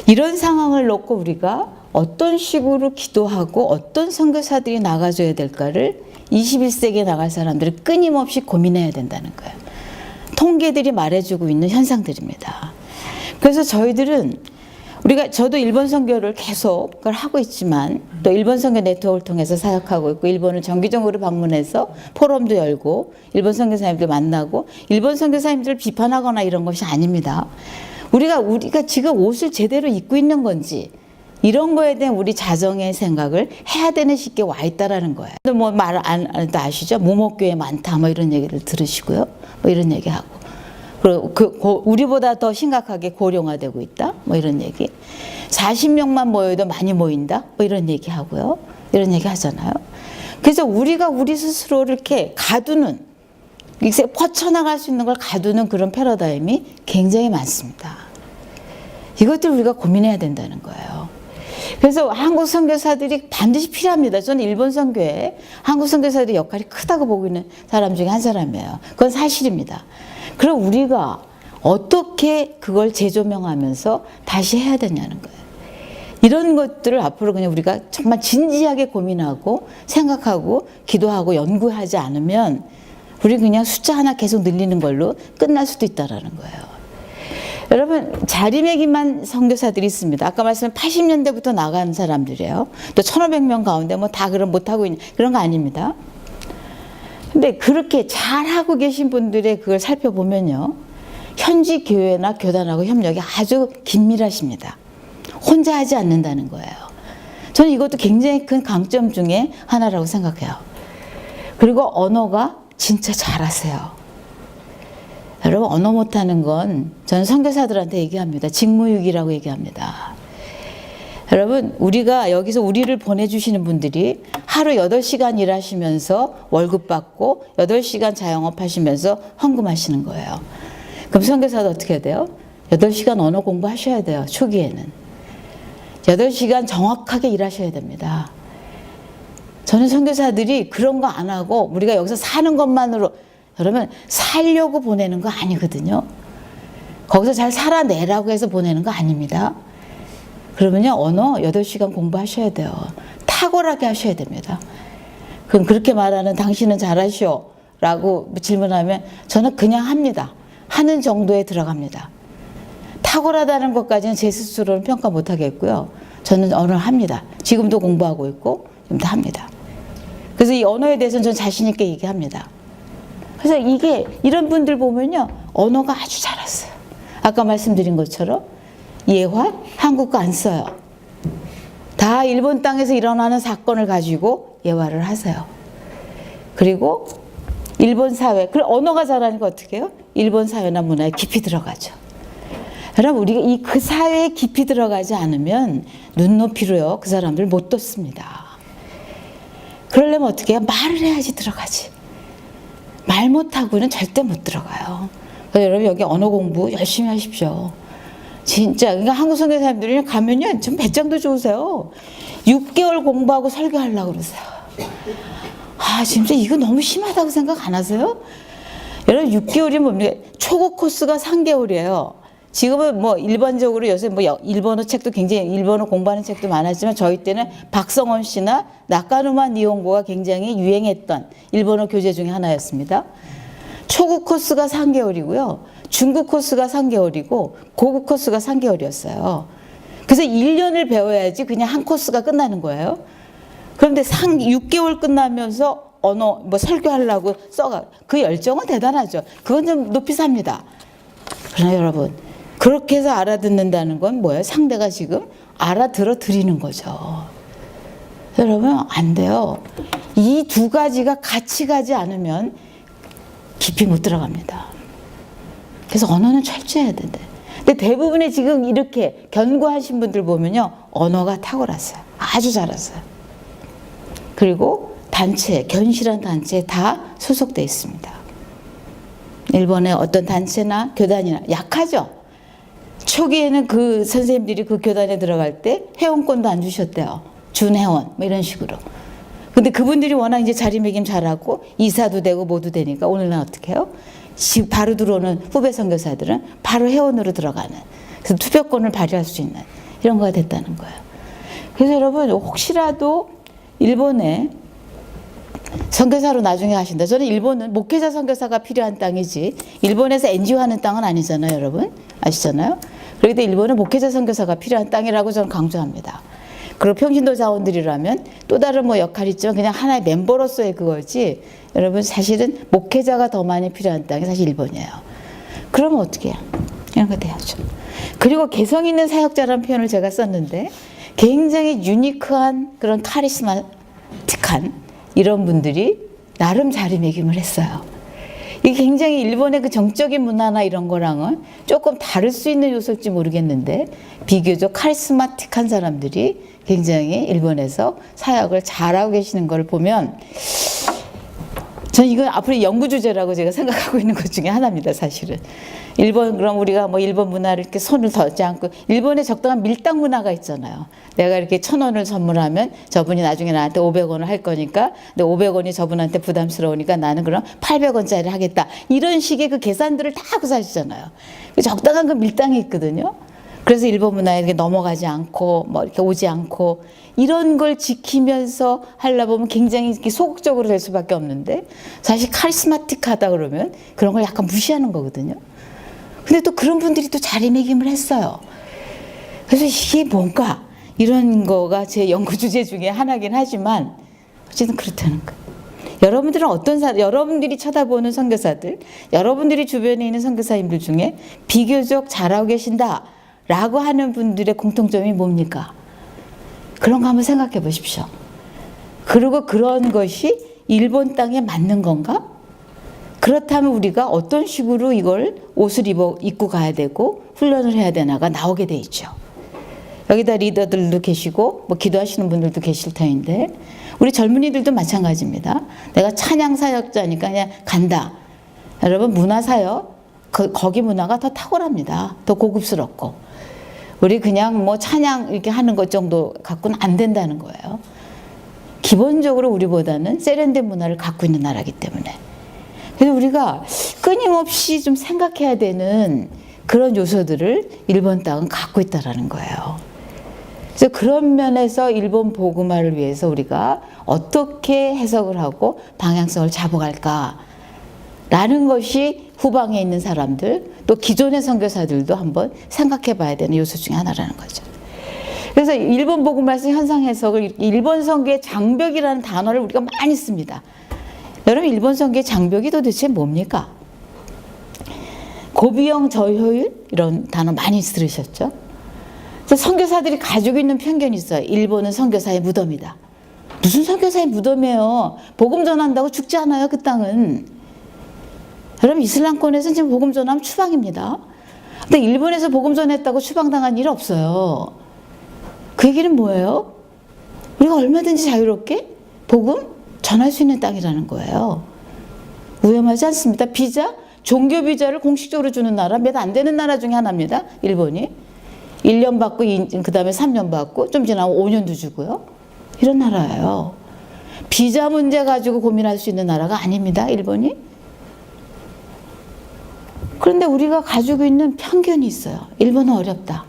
이런 상황을 놓고 우리가 어떤 식으로 기도하고 어떤 선교사들이 나가줘야 될까를 21세기에 나갈 사람들이 끊임없이 고민해야 된다는 거예요. 통계들이 말해주고 있는 현상들입니다. 그래서 저희들은 저도 일본 선교를 계속 그걸 하고 있지만 또 일본 선교 네트워크를 통해서 사역하고 있고, 일본을 정기적으로 방문해서 포럼도 열고 일본 선교사님들 만나고, 일본 선교사님들을 비판하거나 이런 것이 아닙니다. 우리가 지금 옷을 제대로 입고 있는 건지 이런 거에 대한 우리 자정의 생각을 해야 되는 시기에 와 있다라는 거예요. 뭐 말 안 아시죠? 모목교회 많다 뭐 이런 얘기를 들으시고요. 뭐 이런 얘기하고, 그리고 우리보다 더 심각하게 고령화되고 있다 뭐 이런 얘기. 40명만 모여도 많이 모인다 뭐 이런 얘기하고요. 이런 얘기 하잖아요. 그래서 우리가 우리 스스로를 이렇게 가두는, 이제 뻗쳐나갈 수 있는 걸 가두는 그런 패러다임이 굉장히 많습니다. 이것들 우리가 고민해야 된다는 거예요. 그래서 한국 선교사들이 반드시 필요합니다. 저는 일본 선교에 한국 선교사들의 역할이 크다고 보고 있는 사람 중에 한 사람이에요. 그건 사실입니다. 그럼 우리가 어떻게 그걸 재조명하면서 다시 해야 되냐는 거예요. 이런 것들을 앞으로 그냥 우리가 정말 진지하게 고민하고 생각하고 기도하고 연구하지 않으면 우리 그냥 숫자 하나 계속 늘리는 걸로 끝날 수도 있다라는 거예요. 여러분, 자리매김한 선교사들이 있습니다. 아까 말씀한 80년대부터 나간 사람들이에요. 또 1,500명 가운데 뭐 다 그럼 못하고 있는 그런 거 아닙니다. 근데 그렇게 잘하고 계신 분들의 그걸 살펴보면요, 현지 교회나 교단하고 협력이 아주 긴밀하십니다. 혼자 하지 않는다는 거예요. 저는 이것도 굉장히 큰 강점 중에 하나라고 생각해요. 그리고 언어가 진짜 잘하세요. 여러분, 언어 못하는 건 저는 선교사들한테 얘기합니다. 직무유기라고 얘기합니다. 여러분, 우리가 여기서 우리를 보내주시는 분들이 하루 8시간 일하시면서 월급 받고 8시간 자영업 하시면서 헌금하시는 거예요. 그럼 선교사도 어떻게 해야 돼요? 8시간 언어 공부하셔야 돼요. 초기에는. 8시간 정확하게 일하셔야 됩니다. 저는 선교사들이 그런 거 안 하고 우리가 여기서 사는 것만으로, 여러분, 살려고 보내는 거 아니거든요. 거기서 잘 살아내라고 해서 보내는 거 아닙니다. 그러면요, 언어 8시간 공부하셔야 돼요. 탁월하게 하셔야 됩니다. 그럼 그렇게 말하는 당신은 잘하시오 라고 질문하면 저는 그냥 합니다. 하는 정도에 들어갑니다. 탁월하다는 것까지는 제 스스로는 평가 못 하겠고요. 저는 언어를 합니다. 지금도 공부하고 있고 지금도 합니다. 그래서 이 언어에 대해서는 저는 자신 있게 얘기합니다. 그래서 이런 분들 보면요, 언어가 아주 잘했어요. 아까 말씀드린 것처럼 예화, 한국어 안 써요. 다 일본 땅에서 일어나는 사건을 가지고 예화를 하세요. 그리고 일본 사회, 그리고 언어가 잘하니까 어떻게 해요? 일본 사회나 문화에 깊이 들어가죠. 여러분, 우리가 그 사회에 깊이 들어가지 않으면 눈높이로요, 그 사람들 못 뒀습니다. 그러려면 어떻게 해요? 말을 해야지 들어가지. 말 못하고는 절대 못 들어가요. 그래서 여러분, 여기 언어 공부 열심히 하십시오. 진짜. 그러니까 한국 선교사님들이 가면요, 좀 배짱도 좋으세요. 6개월 공부하고 설교하려고 그러세요. 아, 진짜 이거 너무 심하다고 생각 안 하세요? 여러분, 6개월이 뭡니까? 초급 코스가 3개월이에요. 지금은 뭐 일반적으로 요새 뭐 일본어 책도 굉장히, 일본어 공부하는 책도 많았지만 저희 때는 박성원 씨나 나카누마 니혼고가 굉장히 유행했던 일본어 교재 중에 하나였습니다. 초급 코스가 3개월이고요. 중급 코스가 3개월이고 고급 코스가 3개월이었어요. 그래서 1년을 배워야지 그냥 한 코스가 끝나는 거예요. 그런데 6개월 끝나면서 언어 뭐 설교하려고 써가, 그 열정은 대단하죠. 그건 좀 높이 삽니다. 그러나 여러분, 그렇게 해서 알아듣는다는 건 뭐예요? 상대가 지금 알아들어 드리는 거죠. 여러분, 안 돼요. 이 두 가지가 같이 가지 않으면 깊이 못 들어갑니다. 그래서 언어는 철저해야 된대. 근데 대부분의 지금 이렇게 견고하신 분들 보면요, 언어가 탁월하세요. 아주 잘하세요. 그리고 단체, 견실한 단체에 다 소속돼 있습니다. 일본의 어떤 단체나 교단이나 약하죠. 초기에는 그 선생님들이 그 교단에 들어갈 때 회원권도 안 주셨대요. 준회원 뭐 이런 식으로. 근데 그분들이 워낙 이제 자리매김 잘하고 이사도 되고 뭐도 되니까 오늘날 어떻게 해요? 지금 바로 들어오는 후배 선교사들은 바로 회원으로 들어가는, 그래서 투표권을 발휘할 수 있는 이런 거가 됐다는 거예요. 그래서 여러분, 혹시라도 일본에 선교사로 나중에 가신다. 저는 일본은 목회자 선교사가 필요한 땅이지 일본에서 NGO 하는 땅은 아니잖아요, 여러분. 아시잖아요? 그렇기 때문에 일본은 목회자 선교사가 필요한 땅이라고 저는 강조합니다. 그리고 평신도 자원들이라면 또 다른 뭐 역할이 있지만 그냥 하나의 멤버로서의 그거지, 여러분, 사실은 목회자가 더 많이 필요한 땅이 사실 일본이에요. 그러면 어떻게 해요? 이런 거 돼야죠. 그리고 개성 있는 사역자라는 표현을 제가 썼는데 굉장히 유니크한 그런 카리스마틱한 이런 분들이 나름 자리매김을 했어요. 이게 굉장히 일본의 그 정적인 문화나 이런 거랑은 조금 다를 수 있는 요소일지 모르겠는데 비교적 카리스마틱한 사람들이 굉장히 일본에서 사역을 잘하고 계시는 걸 보면 전 이건 앞으로 연구 주제라고 제가 생각하고 있는 것 중에 하나입니다, 사실은. 일본, 그럼 우리가 뭐 일본 문화를 이렇게 손을 덜지 않고, 일본에 적당한 밀당 문화가 있잖아요. 내가 이렇게 1,000원을 선물하면 저분이 나중에 나한테 500원을 할 거니까, 근데 500원이 저분한테 부담스러우니까 나는 그럼 800원짜리 하겠다. 이런 식의 그 계산들을 다 하고 사시잖아요. 적당한 그 밀당이 있거든요. 그래서 일본 문화에 이렇게 넘어가지 않고, 뭐 이렇게 오지 않고, 이런 걸 지키면서 하려고 보면 굉장히 이렇게 소극적으로 될 수밖에 없는데, 사실 카리스마틱하다 그러면 그런 걸 약간 무시하는 거거든요. 근데 또 그런 분들이 또 자리매김을 했어요. 그래서 이게 뭔가, 이런 거가 제 연구 주제 중에 하나긴 하지만, 어쨌든 그렇다는 거예요. 여러분들은 여러분들이 쳐다보는 선교사들, 여러분들이 주변에 있는 선교사님들 중에 비교적 잘하고 계신다 라고 하는 분들의 공통점이 뭡니까? 그런 거 한번 생각해 보십시오. 그리고 그런 것이 일본 땅에 맞는 건가? 그렇다면 우리가 어떤 식으로 이걸 옷을 입고 가야 되고 훈련을 해야 되나가 나오게 돼 있죠. 여기다 리더들도 계시고 뭐 기도하시는 분들도 계실 터인데, 우리 젊은이들도 마찬가지입니다. 내가 찬양 사역자니까 그냥 간다. 여러분, 문화 사역, 거기 문화가 더 탁월합니다. 더 고급스럽고. 우리 그냥 뭐 찬양 이렇게 하는 것 정도 갖고는 안 된다는 거예요. 기본적으로 우리보다는 세련된 문화를 갖고 있는 나라이기 때문에. 그래서 우리가 끊임없이 좀 생각해야 되는 그런 요소들을 일본 땅은 갖고 있다는 거예요. 그래서 그런 면에서 일본 복음화를 위해서 우리가 어떻게 해석을 하고 방향성을 잡아갈까 라는 것이 후방에 있는 사람들, 또 기존의 선교사들도 한번 생각해 봐야 되는 요소 중에 하나라는 거죠. 그래서 일본 복음화에서 현상 해석을, 일본 선교의 장벽이라는 단어를 우리가 많이 씁니다. 여러분, 일본 선교의 장벽이 도대체 뭡니까? 고비용 저효율? 이런 단어 많이 들으셨죠? 선교사들이 가지고 있는 편견이 있어요. 일본은 선교사의 무덤이다. 무슨 선교사의 무덤이에요? 복음 전한다고 죽지 않아요, 그 땅은. 여러분, 이슬람권에서는 지금 복음 전하면 추방입니다. 근데 일본에서 복음 전했다고 추방당한 일 없어요. 그 얘기는 뭐예요? 우리가 얼마든지 자유롭게 복음 전할 수 있는 땅이라는 거예요. 위험하지 않습니다. 비자, 종교 비자를 공식적으로 주는 나라, 몇 안 되는 나라 중에 하나입니다. 일본이. 1년 받고 그 다음에 3년 받고 좀 지나면 5년도 주고요. 이런 나라예요. 비자 문제 가지고 고민할 수 있는 나라가 아닙니다. 일본이. 그런데 우리가 가지고 있는 편견이 있어요. 일본은 어렵다.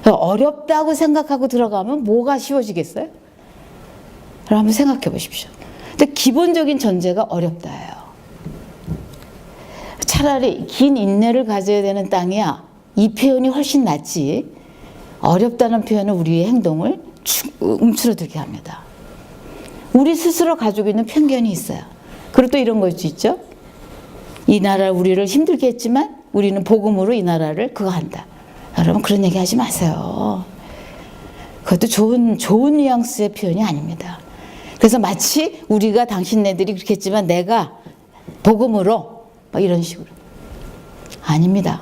어렵다고 생각하고 들어가면 뭐가 쉬워지겠어요? 그럼 한번 생각해 보십시오. 근데 기본적인 전제가 어렵다예요. 차라리 긴 인내를 가져야 되는 땅이야. 이 표현이 훨씬 낫지. 어렵다는 표현은 우리의 행동을 움츠러들게 합니다. 우리 스스로 가지고 있는 편견이 있어요. 그리고 또 이런 것도 있죠. 이 나라 우리를 힘들게 했지만 우리는 복음으로 이 나라를 그거 한다. 여러분, 그런 얘기 하지 마세요. 그것도 좋은 뉘앙스의 표현이 아닙니다. 그래서 마치 우리가 당신네들이 그렇게 했지만 내가 복음으로 막 이런 식으로. 아닙니다.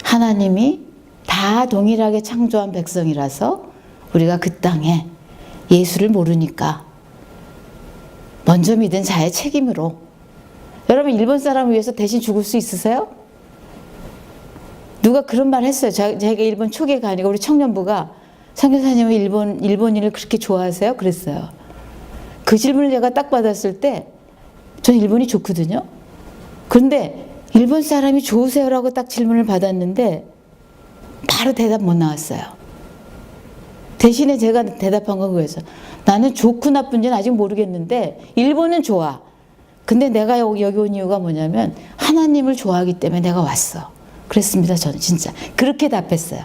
하나님이 다 동일하게 창조한 백성이라서 우리가 그 땅에 예수를 모르니까 먼저 믿은 자의 책임으로. 여러분, 일본 사람을 위해서 대신 죽을 수 있으세요? 누가 그런 말 했어요. 제가 일본 초기에 가니까 우리 청년부가 선교사님은 일본인을 그렇게 좋아하세요? 그랬어요. 그 질문을 제가 딱 받았을 때 전 일본이 좋거든요. 그런데 일본 사람이 좋으세요라고 딱 질문을 받았는데 바로 대답 못 나왔어요. 대신에 제가 대답한 건 그거였어요. 나는 좋고 나쁜지는 아직 모르겠는데 일본은 좋아. 근데 내가 여기 온 이유가 뭐냐면 하나님을 좋아하기 때문에 내가 왔어. 그랬습니다. 저는 진짜 그렇게 답했어요.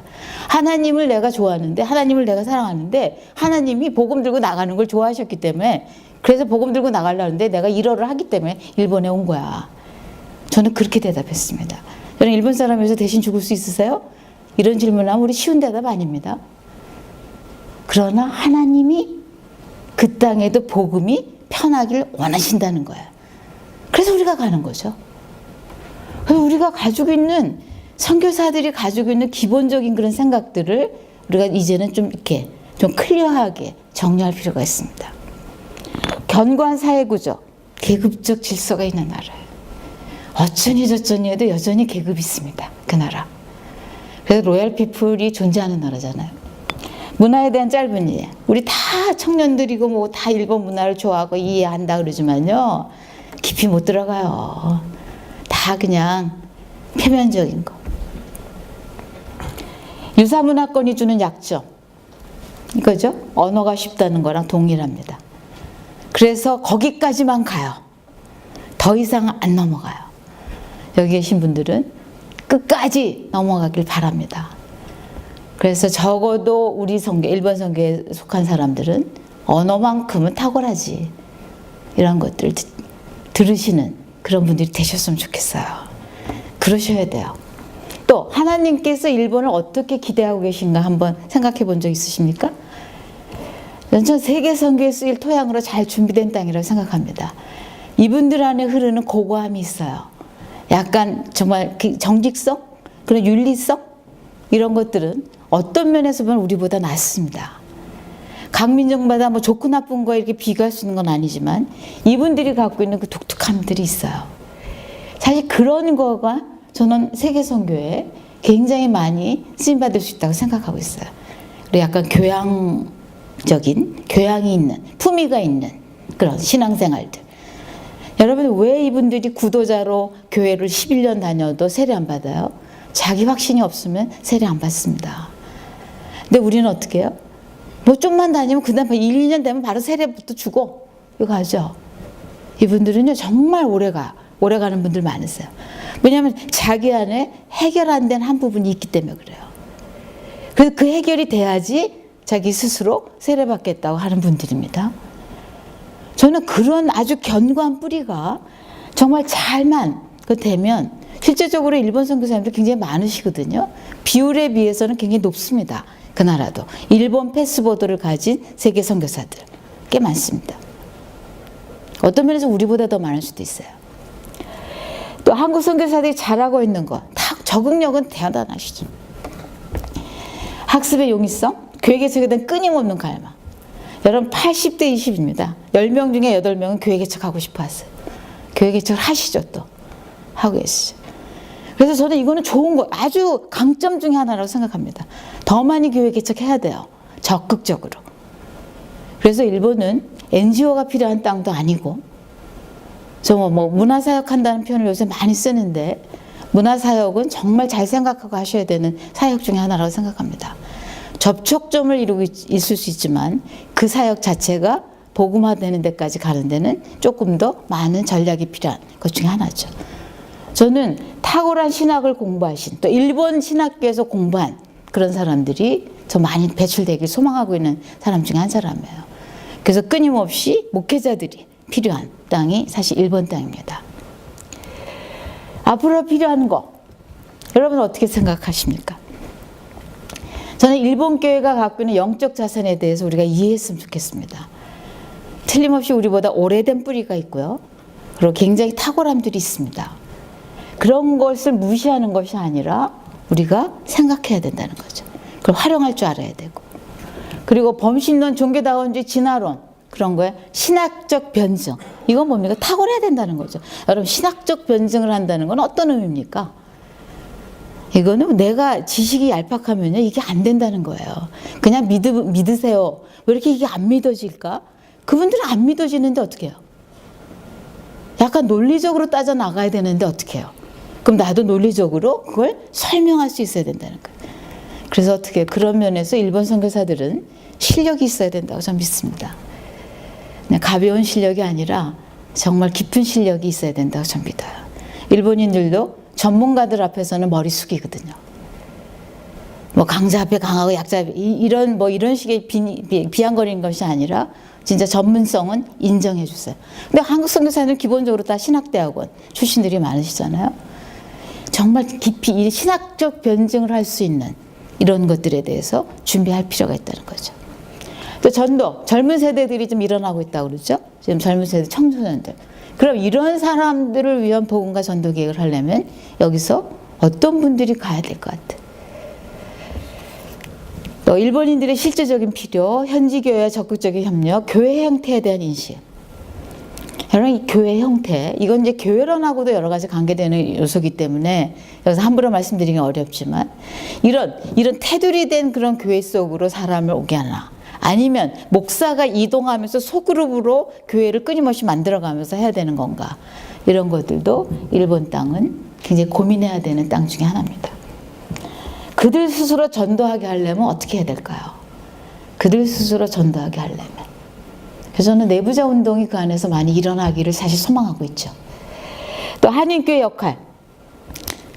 하나님을 내가 좋아하는데, 하나님을 내가 사랑하는데 하나님이 복음 들고 나가는 걸 좋아하셨기 때문에, 그래서 복음 들고 나가려는데 내가 일어를 하기 때문에 일본에 온 거야. 저는 그렇게 대답했습니다. 저는 일본 사람에서 대신 죽을 수 있으세요? 이런 질문하면 우리 쉬운 대답 아닙니다. 그러나 하나님이 그 땅에도 복음이 편하길 원하신다는 거예요. 그래서 우리가 가는 거죠. 그래서 우리가 가지고 있는, 선교사들이 가지고 있는 기본적인 그런 생각들을 우리가 이제는 좀 이렇게 좀 클리어하게 정리할 필요가 있습니다. 견고한 사회구조, 계급적 질서가 있는 나라예요. 어쩌니 저쩌니 해도 여전히 계급이 있습니다. 그 나라. 그래서 로얄 피플이 존재하는 나라잖아요. 문화에 대한 짧은 이해. 우리 다 청년들이고 뭐 다 일본 문화를 좋아하고 이해한다 그러지만요. 깊이 못 들어가요. 다 그냥 표면적인 거. 유사문화권이 주는 약점. 이거죠? 언어가 쉽다는 거랑 동일합니다. 그래서 거기까지만 가요. 더 이상 안 넘어가요. 여기 계신 분들은 끝까지 넘어가길 바랍니다. 그래서 적어도 우리 선교, 일본 선교에 속한 사람들은 언어만큼은 탁월하지. 이런 것들 들으시는 그런 분들이 되셨으면 좋겠어요. 그러셔야 돼요. 또 하나님께서 일본을 어떻게 기대하고 계신가 한번 생각해 본 적 있으십니까? 전 세계 선교에 쓰일 토양으로 잘 준비된 땅이라고 생각합니다. 이분들 안에 흐르는 고고함이 있어요. 약간 정말 정직성, 그런 윤리성 이런 것들은 어떤 면에서 보면 우리보다 낫습니다. 각 민족마다 뭐 좋고 나쁜 거에 이렇게 비교할 수 있는 건 아니지만 이분들이 갖고 있는 그 독특함들이 있어요. 사실 그런 거가 저는 세계 선교에 굉장히 많이 쓰임 받을 수 있다고 생각하고 있어요. 그리고 약간 교양적인, 교양이 있는, 품위가 있는 그런 신앙생활들. 여러분 왜 이분들이 구도자로 교회를 11년 다녀도 세례 안 받아요? 자기 확신이 없으면 세례 안 받습니다. 근데 우리는 어떻게 해요? 뭐 좀만 다니면 그 다음 1, 2년 되면 바로 세례부터 주고 이거 하죠. 이분들은요 정말 오래 가는 분들 많으세요. 왜냐하면 자기 안에 해결 안 된 한 부분이 있기 때문에 그래요. 그래서 그 해결이 돼야지 자기 스스로 세례 받겠다고 하는 분들입니다. 저는 그런 아주 견고한 뿌리가 정말 잘만 되면 실제적으로 일본 선교사님들 굉장히 많으시거든요. 비율에 비해서는 굉장히 높습니다. 그 나라도. 일본 패스포드를 가진 세계 선교사들 꽤 많습니다. 어떤 면에서 우리보다 더 많을 수도 있어요. 또 한국 선교사들이 잘하고 있는 것, 적응력은 대단하시죠. 학습의 용이성, 교회 개척에 대한 끊임없는 갈망. 여러분 80대 20입니다. 10명 중에 8명은 교회 개척하고 싶어 하세요. 교회 개척을 하시죠 또. 하고 계시죠. 그래서 저는 이거는 좋은 거, 아주 강점 중에 하나라고 생각합니다. 더 많이 교회 개척해야 돼요. 적극적으로. 그래서 일본은 NGO가 필요한 땅도 아니고 저 뭐 문화사역 한다는 표현을 요새 많이 쓰는데 문화사역은 정말 잘 생각하고 하셔야 되는 사역 중에 하나라고 생각합니다. 접촉점을 이루고 있을 수 있지만 그 사역 자체가 복음화되는 데까지 가는 데는 조금 더 많은 전략이 필요한 것 중에 하나죠. 저는 탁월한 신학을 공부하신 또 일본 신학교에서 공부한 그런 사람들이 저 많이 배출되길 소망하고 있는 사람 중에 한 사람이에요. 그래서 끊임없이 목회자들이 필요한 땅이 사실 일본 땅입니다. 앞으로 필요한 거 여러분 어떻게 생각하십니까? 저는 일본 교회가 갖고 있는 영적 자산에 대해서 우리가 이해했으면 좋겠습니다. 틀림없이 우리보다 오래된 뿌리가 있고요. 그리고 굉장히 탁월함들이 있습니다. 그런 것을 무시하는 것이 아니라 우리가 생각해야 된다는 거죠. 그걸 활용할 줄 알아야 되고. 그리고 범신론, 종교다원주의, 진화론 그런 거에 신학적 변증. 이건 뭡니까? 탁월해야 된다는 거죠. 여러분 신학적 변증을 한다는 건 어떤 의미입니까? 이거는 내가 지식이 얄팍하면요 이게 안 된다는 거예요. 그냥 믿으세요. 왜 이렇게 이게 안 믿어질까? 그분들은 안 믿어지는데 어떻게 해요? 약간 논리적으로 따져 나가야 되는데 어떻게 해요? 그럼 나도 논리적으로 그걸 설명할 수 있어야 된다는 거예요. 그래서 어떻게 그런 면에서 일본 선교사들은 실력이 있어야 된다고 저는 믿습니다. 그냥 가벼운 실력이 아니라 정말 깊은 실력이 있어야 된다고 저는 믿어요. 일본인들도 전문가들 앞에서는 머리 숙이거든요. 뭐 강자 앞에 강하고 약자 앞에 이런 식의 비아냥거리는 것이 아니라 진짜 전문성은 인정해 주세요. 근데 한국 선교사님은 기본적으로 다 신학대학원 출신들이 많으시잖아요. 정말 깊이 이 신학적 변증을 할 수 있는 이런 것들에 대해서 준비할 필요가 있다는 거죠. 또 전도, 젊은 세대들이 좀 일어나고 있다고 그러죠. 지금 젊은 세대 청소년들. 그럼 이런 사람들을 위한 복음과 전도 계획을 하려면 여기서 어떤 분들이 가야 될 것 같아요. 또 일본인들의 실제적인 필요, 현지 교회와 적극적인 협력, 교회 형태에 대한 인식. 여러분, 이 교회 형태, 이건 이제 교회론하고도 여러 가지 관계되는 요소이기 때문에 여기서 함부로 말씀드리기 어렵지만, 이런 테두리 된 그런 교회 속으로 사람을 오게 하나, 아니면 목사가 이동하면서 소그룹으로 교회를 끊임없이 만들어가면서 해야 되는 건가, 이런 것들도 일본 땅은 굉장히 고민해야 되는 땅 중에 하나입니다. 그들 스스로 전도하게 하려면 어떻게 해야 될까요? 그들 스스로 전도하게 하려면. 그래서 저는 내부자 운동이 그 안에서 많이 일어나기를 사실 소망하고 있죠. 또 한인교회 역할.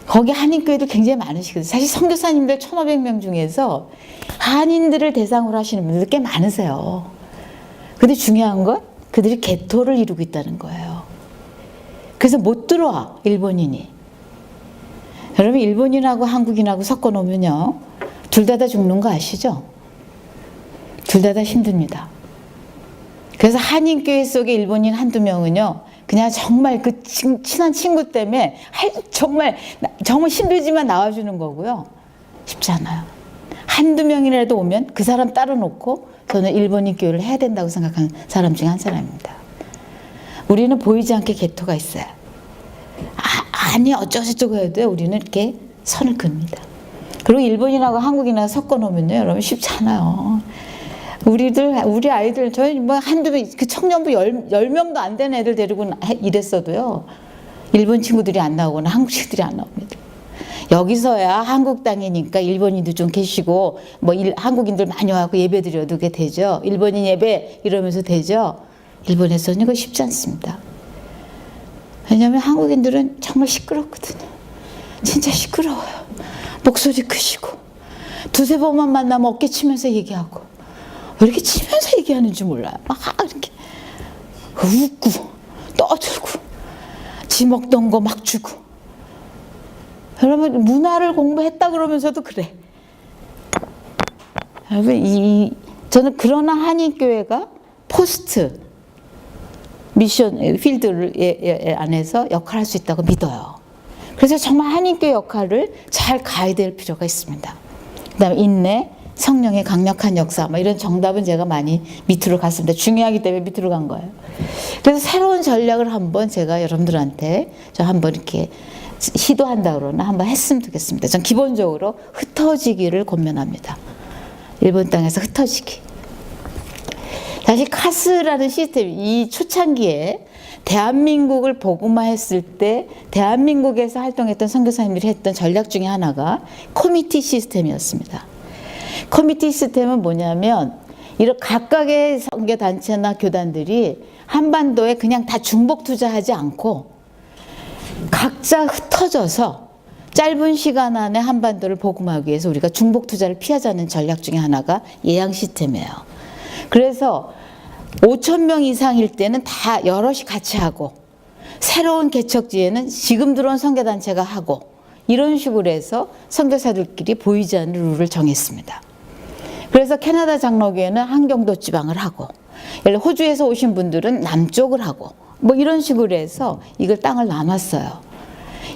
거기 한인교회들 굉장히 많으시거든요. 사실 선교사님들 1,500명 중에서 한인들을 대상으로 하시는 분들 꽤 많으세요. 근데 중요한 건 그들이 개토를 이루고 있다는 거예요. 그래서 못 들어와, 일본인이. 여러분, 일본인하고 한국인하고 섞어 놓으면요, 둘 다 죽는 거 아시죠? 둘 다 힘듭니다. 그래서 한인교회 속에 일본인 한두 명은요, 그냥 정말 그 친한 친구 때문에 정말 힘들지만 나와주는 거고요. 쉽지 않아요. 한두 명이라도 오면 그 사람 따로 놓고 저는 일본인 교회를 해야 된다고 생각하는 사람 중에 한 사람입니다. 우리는 보이지 않게 개토가 있어요. 아니 어쩌고저쩌고 해도 우리는 이렇게 선을 긋습니다. 그리고 일본인하고 한국인하고 섞어 놓으면요, 여러분 쉽지 않아요. 우리 아이들, 저희 뭐 한두 명, 그 청년부 10명도 안 되는 애들 데리고 일했어도요, 일본 친구들이 안 나오거나 한국 친구들이 안 나옵니다. 여기서야 한국 땅이니까 일본인도 좀 계시고, 뭐 한국인들 많이 와서 예배 드려도 그게 되죠. 일본인 예배 이러면서 되죠. 일본에서는 이거 쉽지 않습니다. 왜냐하면 한국인들은 정말 시끄럽거든요. 진짜 시끄러워요. 목소리 크시고, 두세 번만 만나면 어깨 치면서 얘기하고, 왜 이렇게 치면서 얘기하는지 몰라요. 막 이렇게 웃고 떠들고 지 먹던 거 막 주고. 여러분, 문화를 공부했다 그러면서도 그래. 여러분, 저는 그러나 한인교회가 포스트 미션 필드 안에서 역할할 수 있다고 믿어요. 그래서 정말 한인교회 역할을 잘 가야 될 필요가 있습니다. 그다음에 인내, 성령의 강력한 역사, 뭐 이런 정답은 제가 많이 밑으로 갔습니다. 중요하기 때문에 밑으로 간 거예요. 그래서 새로운 전략을 한번 제가 여러분들한테 한번 이렇게 시도한다 그러나 한번 했으면 좋겠습니다. 전 기본적으로 흩어지기를 권면합니다. 일본 땅에서 흩어지기. 다시 카스라는 시스템, 이 초창기에 대한민국을 복음화했을 때 대한민국에서 활동했던 선교사님들이 했던 전략 중에 하나가 커미티 시스템이었습니다. 커미티 시스템은 뭐냐면, 이런 각각의 선교단체나 교단들이 한반도에 그냥 다 중복 투자하지 않고 각자 흩어져서 짧은 시간 안에 한반도를 복음하기 위해서 우리가 중복 투자를 피하자는 전략 중에 하나가 예양 시스템이에요. 그래서 5,000명 이상일 때는 다 여럿이 같이 하고, 새로운 개척지에는 지금 들어온 선교단체가 하고, 이런 식으로 해서 선교사들끼리 보이지 않는 룰을 정했습니다. 그래서 캐나다 장로교회는 한경도 지방을 하고, 예를 호주에서 오신 분들은 남쪽을 하고, 뭐 이런 식으로 해서 이걸 땅을 나눴어요.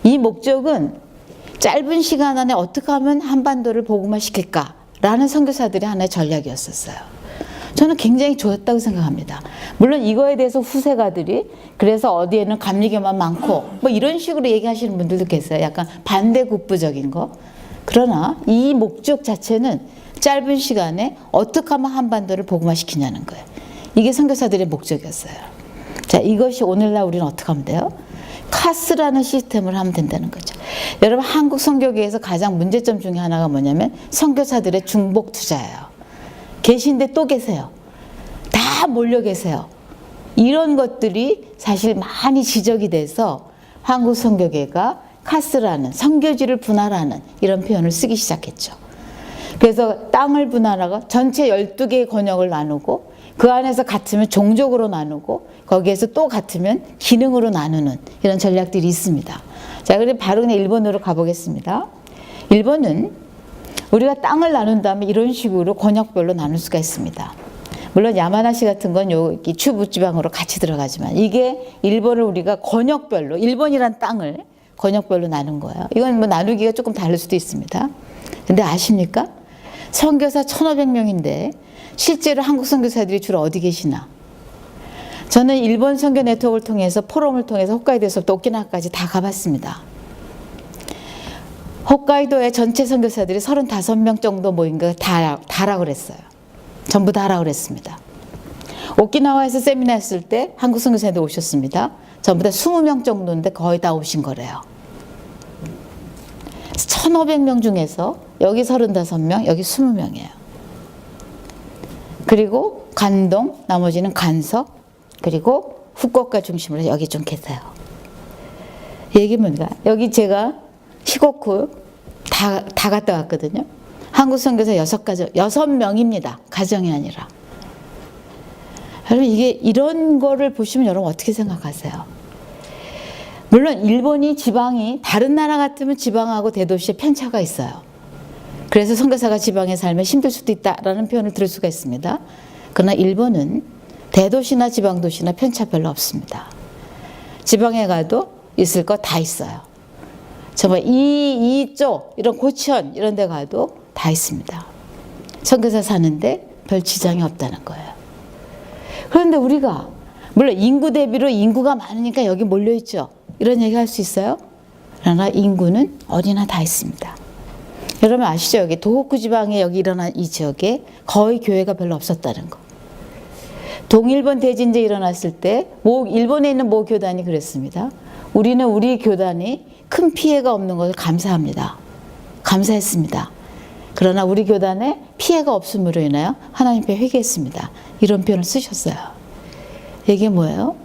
이 목적은 짧은 시간 안에 어떻게 하면 한반도를 복음화시킬까라는 선교사들의 하나의 전략이었었어요. 저는 굉장히 좋았다고 생각합니다. 물론 이거에 대해서 후세가들이 그래서 어디에는 감리교만 많고 뭐 이런 식으로 얘기하시는 분들도 계세요. 약간 반대급부적인 거. 그러나 이 목적 자체는 짧은 시간에 어떻게 하면 한반도를 복음화시키냐는 거예요. 이게 선교사들의 목적이었어요. 자, 이것이 오늘날 우리는 어떻게 하면 돼요? 카스라는 시스템을 하면 된다는 거죠. 여러분, 한국 선교계에서 가장 문제점 중에 하나가 뭐냐면 선교사들의 중복 투자예요. 계신데 또 계세요. 다 몰려 계세요. 이런 것들이 사실 많이 지적이 돼서 한국 선교계가 카스라는, 선교지를 분할하는 이런 표현을 쓰기 시작했죠. 그래서 땅을 분할하고 전체 12개의 권역을 나누고, 그 안에서 같으면 종족으로 나누고, 거기에서 또 같으면 기능으로 나누는 이런 전략들이 있습니다. 자, 그럼 바로 그냥 일본으로 가보겠습니다. 일본은 우리가 땅을 나눈다면 이런 식으로 권역별로 나눌 수가 있습니다. 물론 야마나시 같은 건 여기 추부 지방으로 같이 들어가지만, 이게 일본을 우리가 권역별로, 일본이란 땅을 권역별로 나눈 거예요. 이건 뭐 나누기가 조금 다를 수도 있습니다. 근데 아십니까? 선교사 1,500명인데 실제로 한국 선교사들이 주로 어디 계시나? 저는 일본 선교 네트워크를 통해서 포럼을 통해서 홋카이도에서부터 오키나와까지 다 가봤습니다. 홋카이도의 전체 선교사들이 35명 정도 모인 거 다라고 그랬어요. 전부 다 하라고 그랬습니다. 오키나와에서 세미나 했을 때 한국 선교사님들 오셨습니다. 전부 다 20명 정도인데 거의 다 오신 거래요. 1,500명 중에서 여기 35명, 여기 20명이에요. 그리고 관동, 나머지는 간석, 그리고 후쿠오카 중심으로 여기 좀 계세요. 얘기 뭔가? 여기 제가 시고쿠 다 갔다 왔거든요. 한국 선교사 6명입니다. 가정이 아니라. 여러분, 이게 이런 거를 보시면 여러분 어떻게 생각하세요? 물론 일본이 지방이 다른 나라 같으면 지방하고 대도시에 편차가 있어요. 그래서 선교사가 지방에 살면 힘들 수도 있다라는 표현을 들을 수가 있습니다. 그러나 일본은 대도시나 지방도시나 편차 별로 없습니다. 지방에 가도 있을 거 다 있어요. 정말 이쪽 이런 고치현 이런 데 가도 다 있습니다. 선교사 사는데 별 지장이 없다는 거예요. 그런데 우리가 물론 인구 대비로 인구가 많으니까 여기 몰려있죠. 이런 얘기 할 수 있어요? 그러나 인구는 어디나 다 있습니다. 여러분 아시죠? 여기 도호쿠 지방에 여기 일어난 이 지역에 거의 교회가 별로 없었다는 거. 동일본 대진제 일어났을 때 일본에 있는 모 교단이 그랬습니다. 우리는 우리 교단이 큰 피해가 없는 것을 감사합니다. 감사했습니다. 그러나 우리 교단에 피해가 없음으로 인하여 하나님께 회개했습니다. 이런 표현을 쓰셨어요. 이게 뭐예요?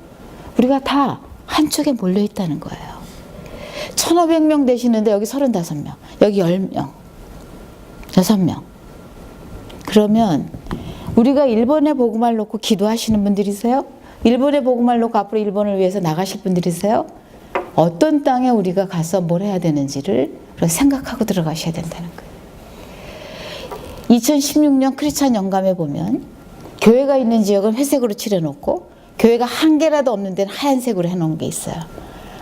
우리가 다 한쪽에 몰려 있다는 거예요. 1,500명 되시는데 여기 35명, 여기 10명, 6명. 그러면 우리가 일본에 복음을 놓고 기도하시는 분들이세요? 일본에 복음을 놓고 앞으로 일본을 위해서 나가실 분들이세요? 어떤 땅에 우리가 가서 뭘 해야 되는지를 생각하고 들어가셔야 된다는 거예요. 2016년 크리스찬 영감에 보면 교회가 있는 지역은 회색으로 칠해놓고 교회가 한 개라도 없는 데는 하얀색으로 해놓은 게 있어요.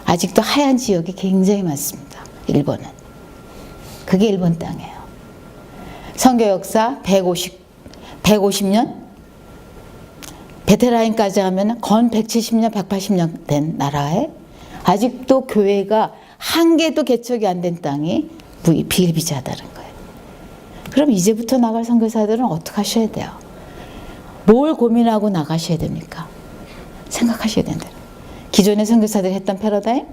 아직도 하얀 지역이 굉장히 많습니다. 일본은. 그게 일본 땅이에요. 선교 역사 150년? 베테랑까지 하면 건 170년, 180년 된 나라에 아직도 교회가 한 개도 개척이 안 된 땅이 비일비재하다는 거예요. 그럼 이제부터 나갈 선교사들은 어떻게 하셔야 돼요? 뭘 고민하고 나가셔야 됩니까? 생각하셔야 된다. 기존의 선교사들이 했던 패러다임?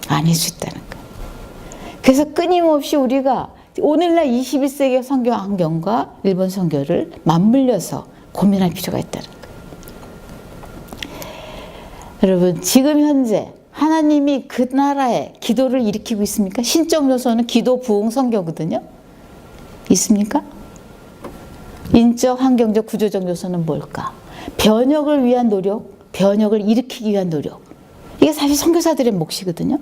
아닐 수 있다는 거예요. 그래서 끊임없이 우리가 오늘날 21세기 선교 환경과 일본 선교를 맞물려서 고민할 필요가 있다는 거예요. 여러분, 지금 현재 하나님이 그 나라에 기도를 일으키고 있습니까? 신적 요소는 기도, 부흥, 선교거든요. 있습니까? 인적, 환경적, 구조적 요소는 뭘까? 변혁을 위한 노력, 변혁을 일으키기 위한 노력. 이게 사실 선교사들의 몫이거든요.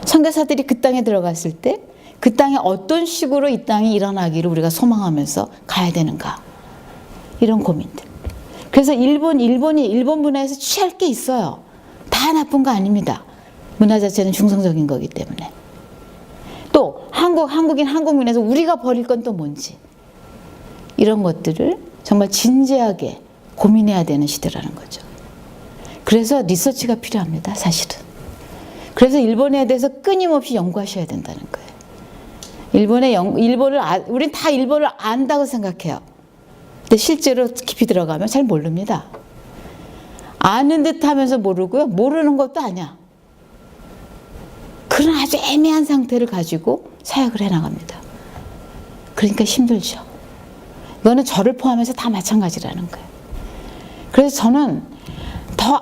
선교사들이 그 땅에 들어갔을 때 그 땅에 어떤 식으로 이 땅이 일어나기를 우리가 소망하면서 가야 되는가. 이런 고민들. 그래서 일본이 일본 문화에서 취할 게 있어요. 다 나쁜 거 아닙니다. 문화 자체는 중성적인 거기 때문에. 또 한국인 한국민에서 우리가 버릴 건 또 뭔지. 이런 것들을 정말 진지하게 고민해야 되는 시대라는 거죠. 그래서 리서치가 필요합니다. 사실은. 그래서 일본에 대해서 끊임없이 연구하셔야 된다는 거예요. 우린 다 일본을 안다고 생각해요. 근데 실제로 깊이 들어가면 잘 모릅니다. 아는 듯 하면서 모르고요. 모르는 것도 아니야. 그런 아주 애매한 상태를 가지고 사역을 해나갑니다. 그러니까 힘들죠. 이거는 저를 포함해서 다 마찬가지라는 거예요. 그래서 저는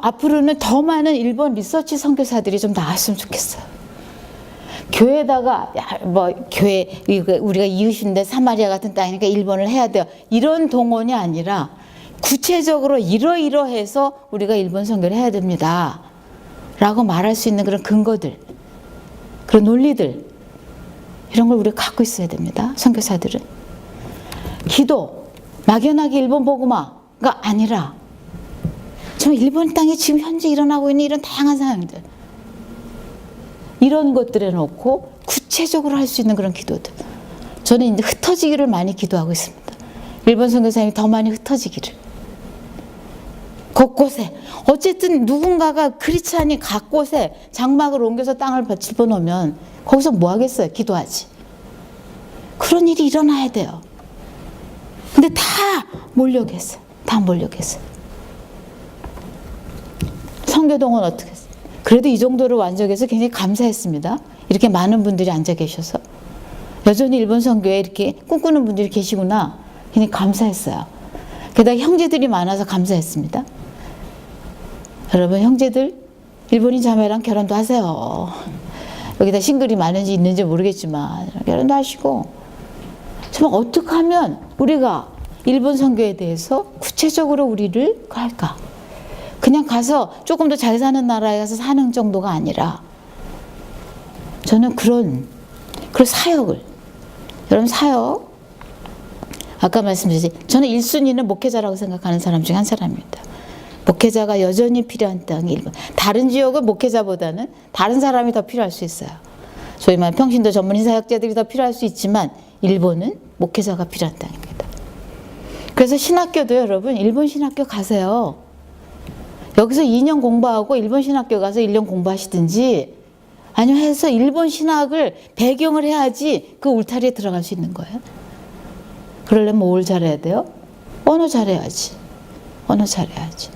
앞으로는 더 많은 일본 리서치 선교사들이 좀 나왔으면 좋겠어요. 교회에다가 교회 우리가 이웃인데 사마리아 같은 땅이니까 일본을 해야 돼요. 이런 동원이 아니라 구체적으로 이러이러해서 우리가 일본 선교를 해야 됩니다. 라고 말할 수 있는 그런 근거들, 그런 논리들, 이런 걸 우리가 갖고 있어야 됩니다. 선교사들은. 기도, 막연하게 일본 복음화가 아니라 정말 일본 땅에 지금 현재 일어나고 있는 이런 다양한 상황들, 이런 것들에 놓고 구체적으로 할 수 있는 그런 기도들. 저는 이제 흩어지기를 많이 기도하고 있습니다. 일본 선교사님이 더 많이 흩어지기를. 곳곳에 어쨌든 누군가가 크리스찬이 각 곳에 장막을 옮겨서 땅을 집어넣으면 거기서 뭐 하겠어요? 기도하지. 그런 일이 일어나야 돼요. 근데 다 몰려겠어요. 다 몰려겠어요. 성교동은 어떻게 했어요? 그래도 이 정도로 완적해서 굉장히 감사했습니다. 이렇게 많은 분들이 앉아 계셔서 여전히 일본 선교에 이렇게 꿈꾸는 분들이 계시구나. 굉장히 감사했어요. 게다가 형제들이 많아서 감사했습니다. 여러분, 형제들 일본인 자매랑 결혼도 하세요. 여기다 싱글이 많은지 있는지 모르겠지만 결혼도 하시고, 정말 어떻게 하면 우리가 일본 선교에 대해서 구체적으로 우리를 할까? 그냥 가서 조금 더 잘 사는 나라에 가서 사는 정도가 아니라, 저는 그런 사역을, 여러분, 사역, 아까 말씀드렸지, 저는 1순위는 목회자라고 생각하는 사람 중에 한 사람입니다. 목회자가 여전히 필요한 땅이 일본. 다른 지역은 목회자보다는 다른 사람이 더 필요할 수 있어요. 소위 말하는 평신도 전문인 사역자들이 더 필요할 수 있지만 일본은 목회자가 필요한 땅입니다. 그래서 신학교도 여러분, 일본 신학교 가세요. 여기서 2년 공부하고 일본 신학교 가서 1년 공부하시든지, 아니면 해서 일본 신학을 배경을 해야지 그 울타리에 들어갈 수 있는 거예요. 그러려면 뭘 잘해야 돼요? 언어 잘해야지. 언어 잘해야지.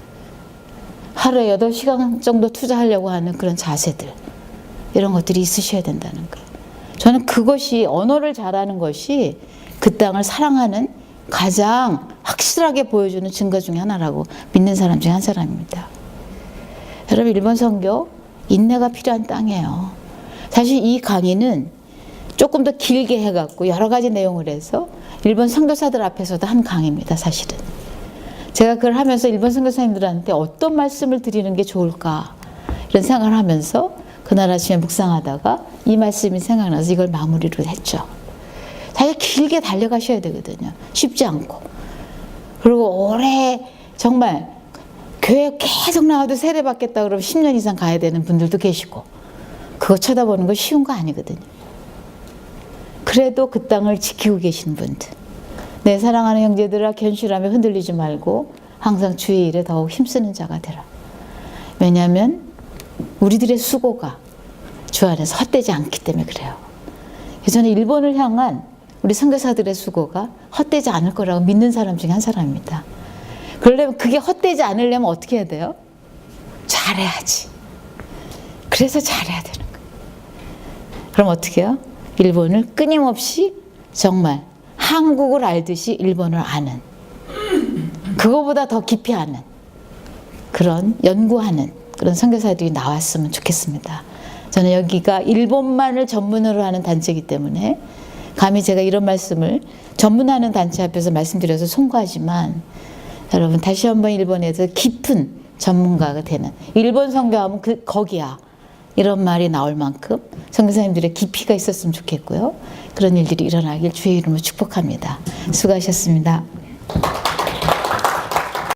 하루에 8시간 정도 투자하려고 하는 그런 자세들, 이런 것들이 있으셔야 된다는 거예요. 저는 그것이, 언어를 잘하는 것이 그 땅을 사랑하는 가장 확실하게 보여주는 증거 중에 하나라고 믿는 사람 중에 한 사람입니다. 여러분, 일본 선교 인내가 필요한 땅이에요. 사실 이 강의는 조금 더 길게 해갖고 여러 가지 내용을 해서 일본 선교사들 앞에서도 한 강의입니다. 사실은 제가 그걸 하면서 일본 선교사님들한테 어떤 말씀을 드리는 게 좋을까 이런 생각을 하면서 그날 아침에 묵상하다가 이 말씀이 생각나서 이걸 마무리로 했죠. 사실 길게 달려가셔야 되거든요. 쉽지 않고. 그리고 오래 정말 교회 계속 나와도 세례받겠다 그러면 10년 이상 가야 되는 분들도 계시고, 그거 쳐다보는 거 쉬운 거 아니거든요. 그래도 그 땅을 지키고 계신 분들, 내 사랑하는 형제들아, 견실하며 흔들리지 말고 항상 주의 일에 더욱 힘쓰는 자가 되라. 왜냐하면 우리들의 수고가 주 안에서 헛되지 않기 때문에 그래요. 저는 일본을 향한 우리 선교사들의 수고가 헛되지 않을 거라고 믿는 사람 중에 한 사람입니다. 그러려면, 그게 헛되지 않으려면 어떻게 해야 돼요? 잘해야지. 그래서 잘해야 되는 거예요. 그럼 어떻게 해요? 일본을 끊임없이 정말 한국을 알듯이 일본을 아는, 그거보다 더 깊이 아는, 그런 연구하는 그런 선교사들이 나왔으면 좋겠습니다. 저는 여기가 일본만을 전문으로 하는 단체이기 때문에 감히 제가 이런 말씀을 전문하는 단체 앞에서 말씀드려서 송구하지만, 여러분, 다시 한번 일본에서 깊은 전문가가 되는, 일본 선교하면 거기야, 이런 말이 나올 만큼 선교사님들의 깊이가 있었으면 좋겠고요. 그런 일들이 일어나길 주의 이름으로 축복합니다. 수고하셨습니다.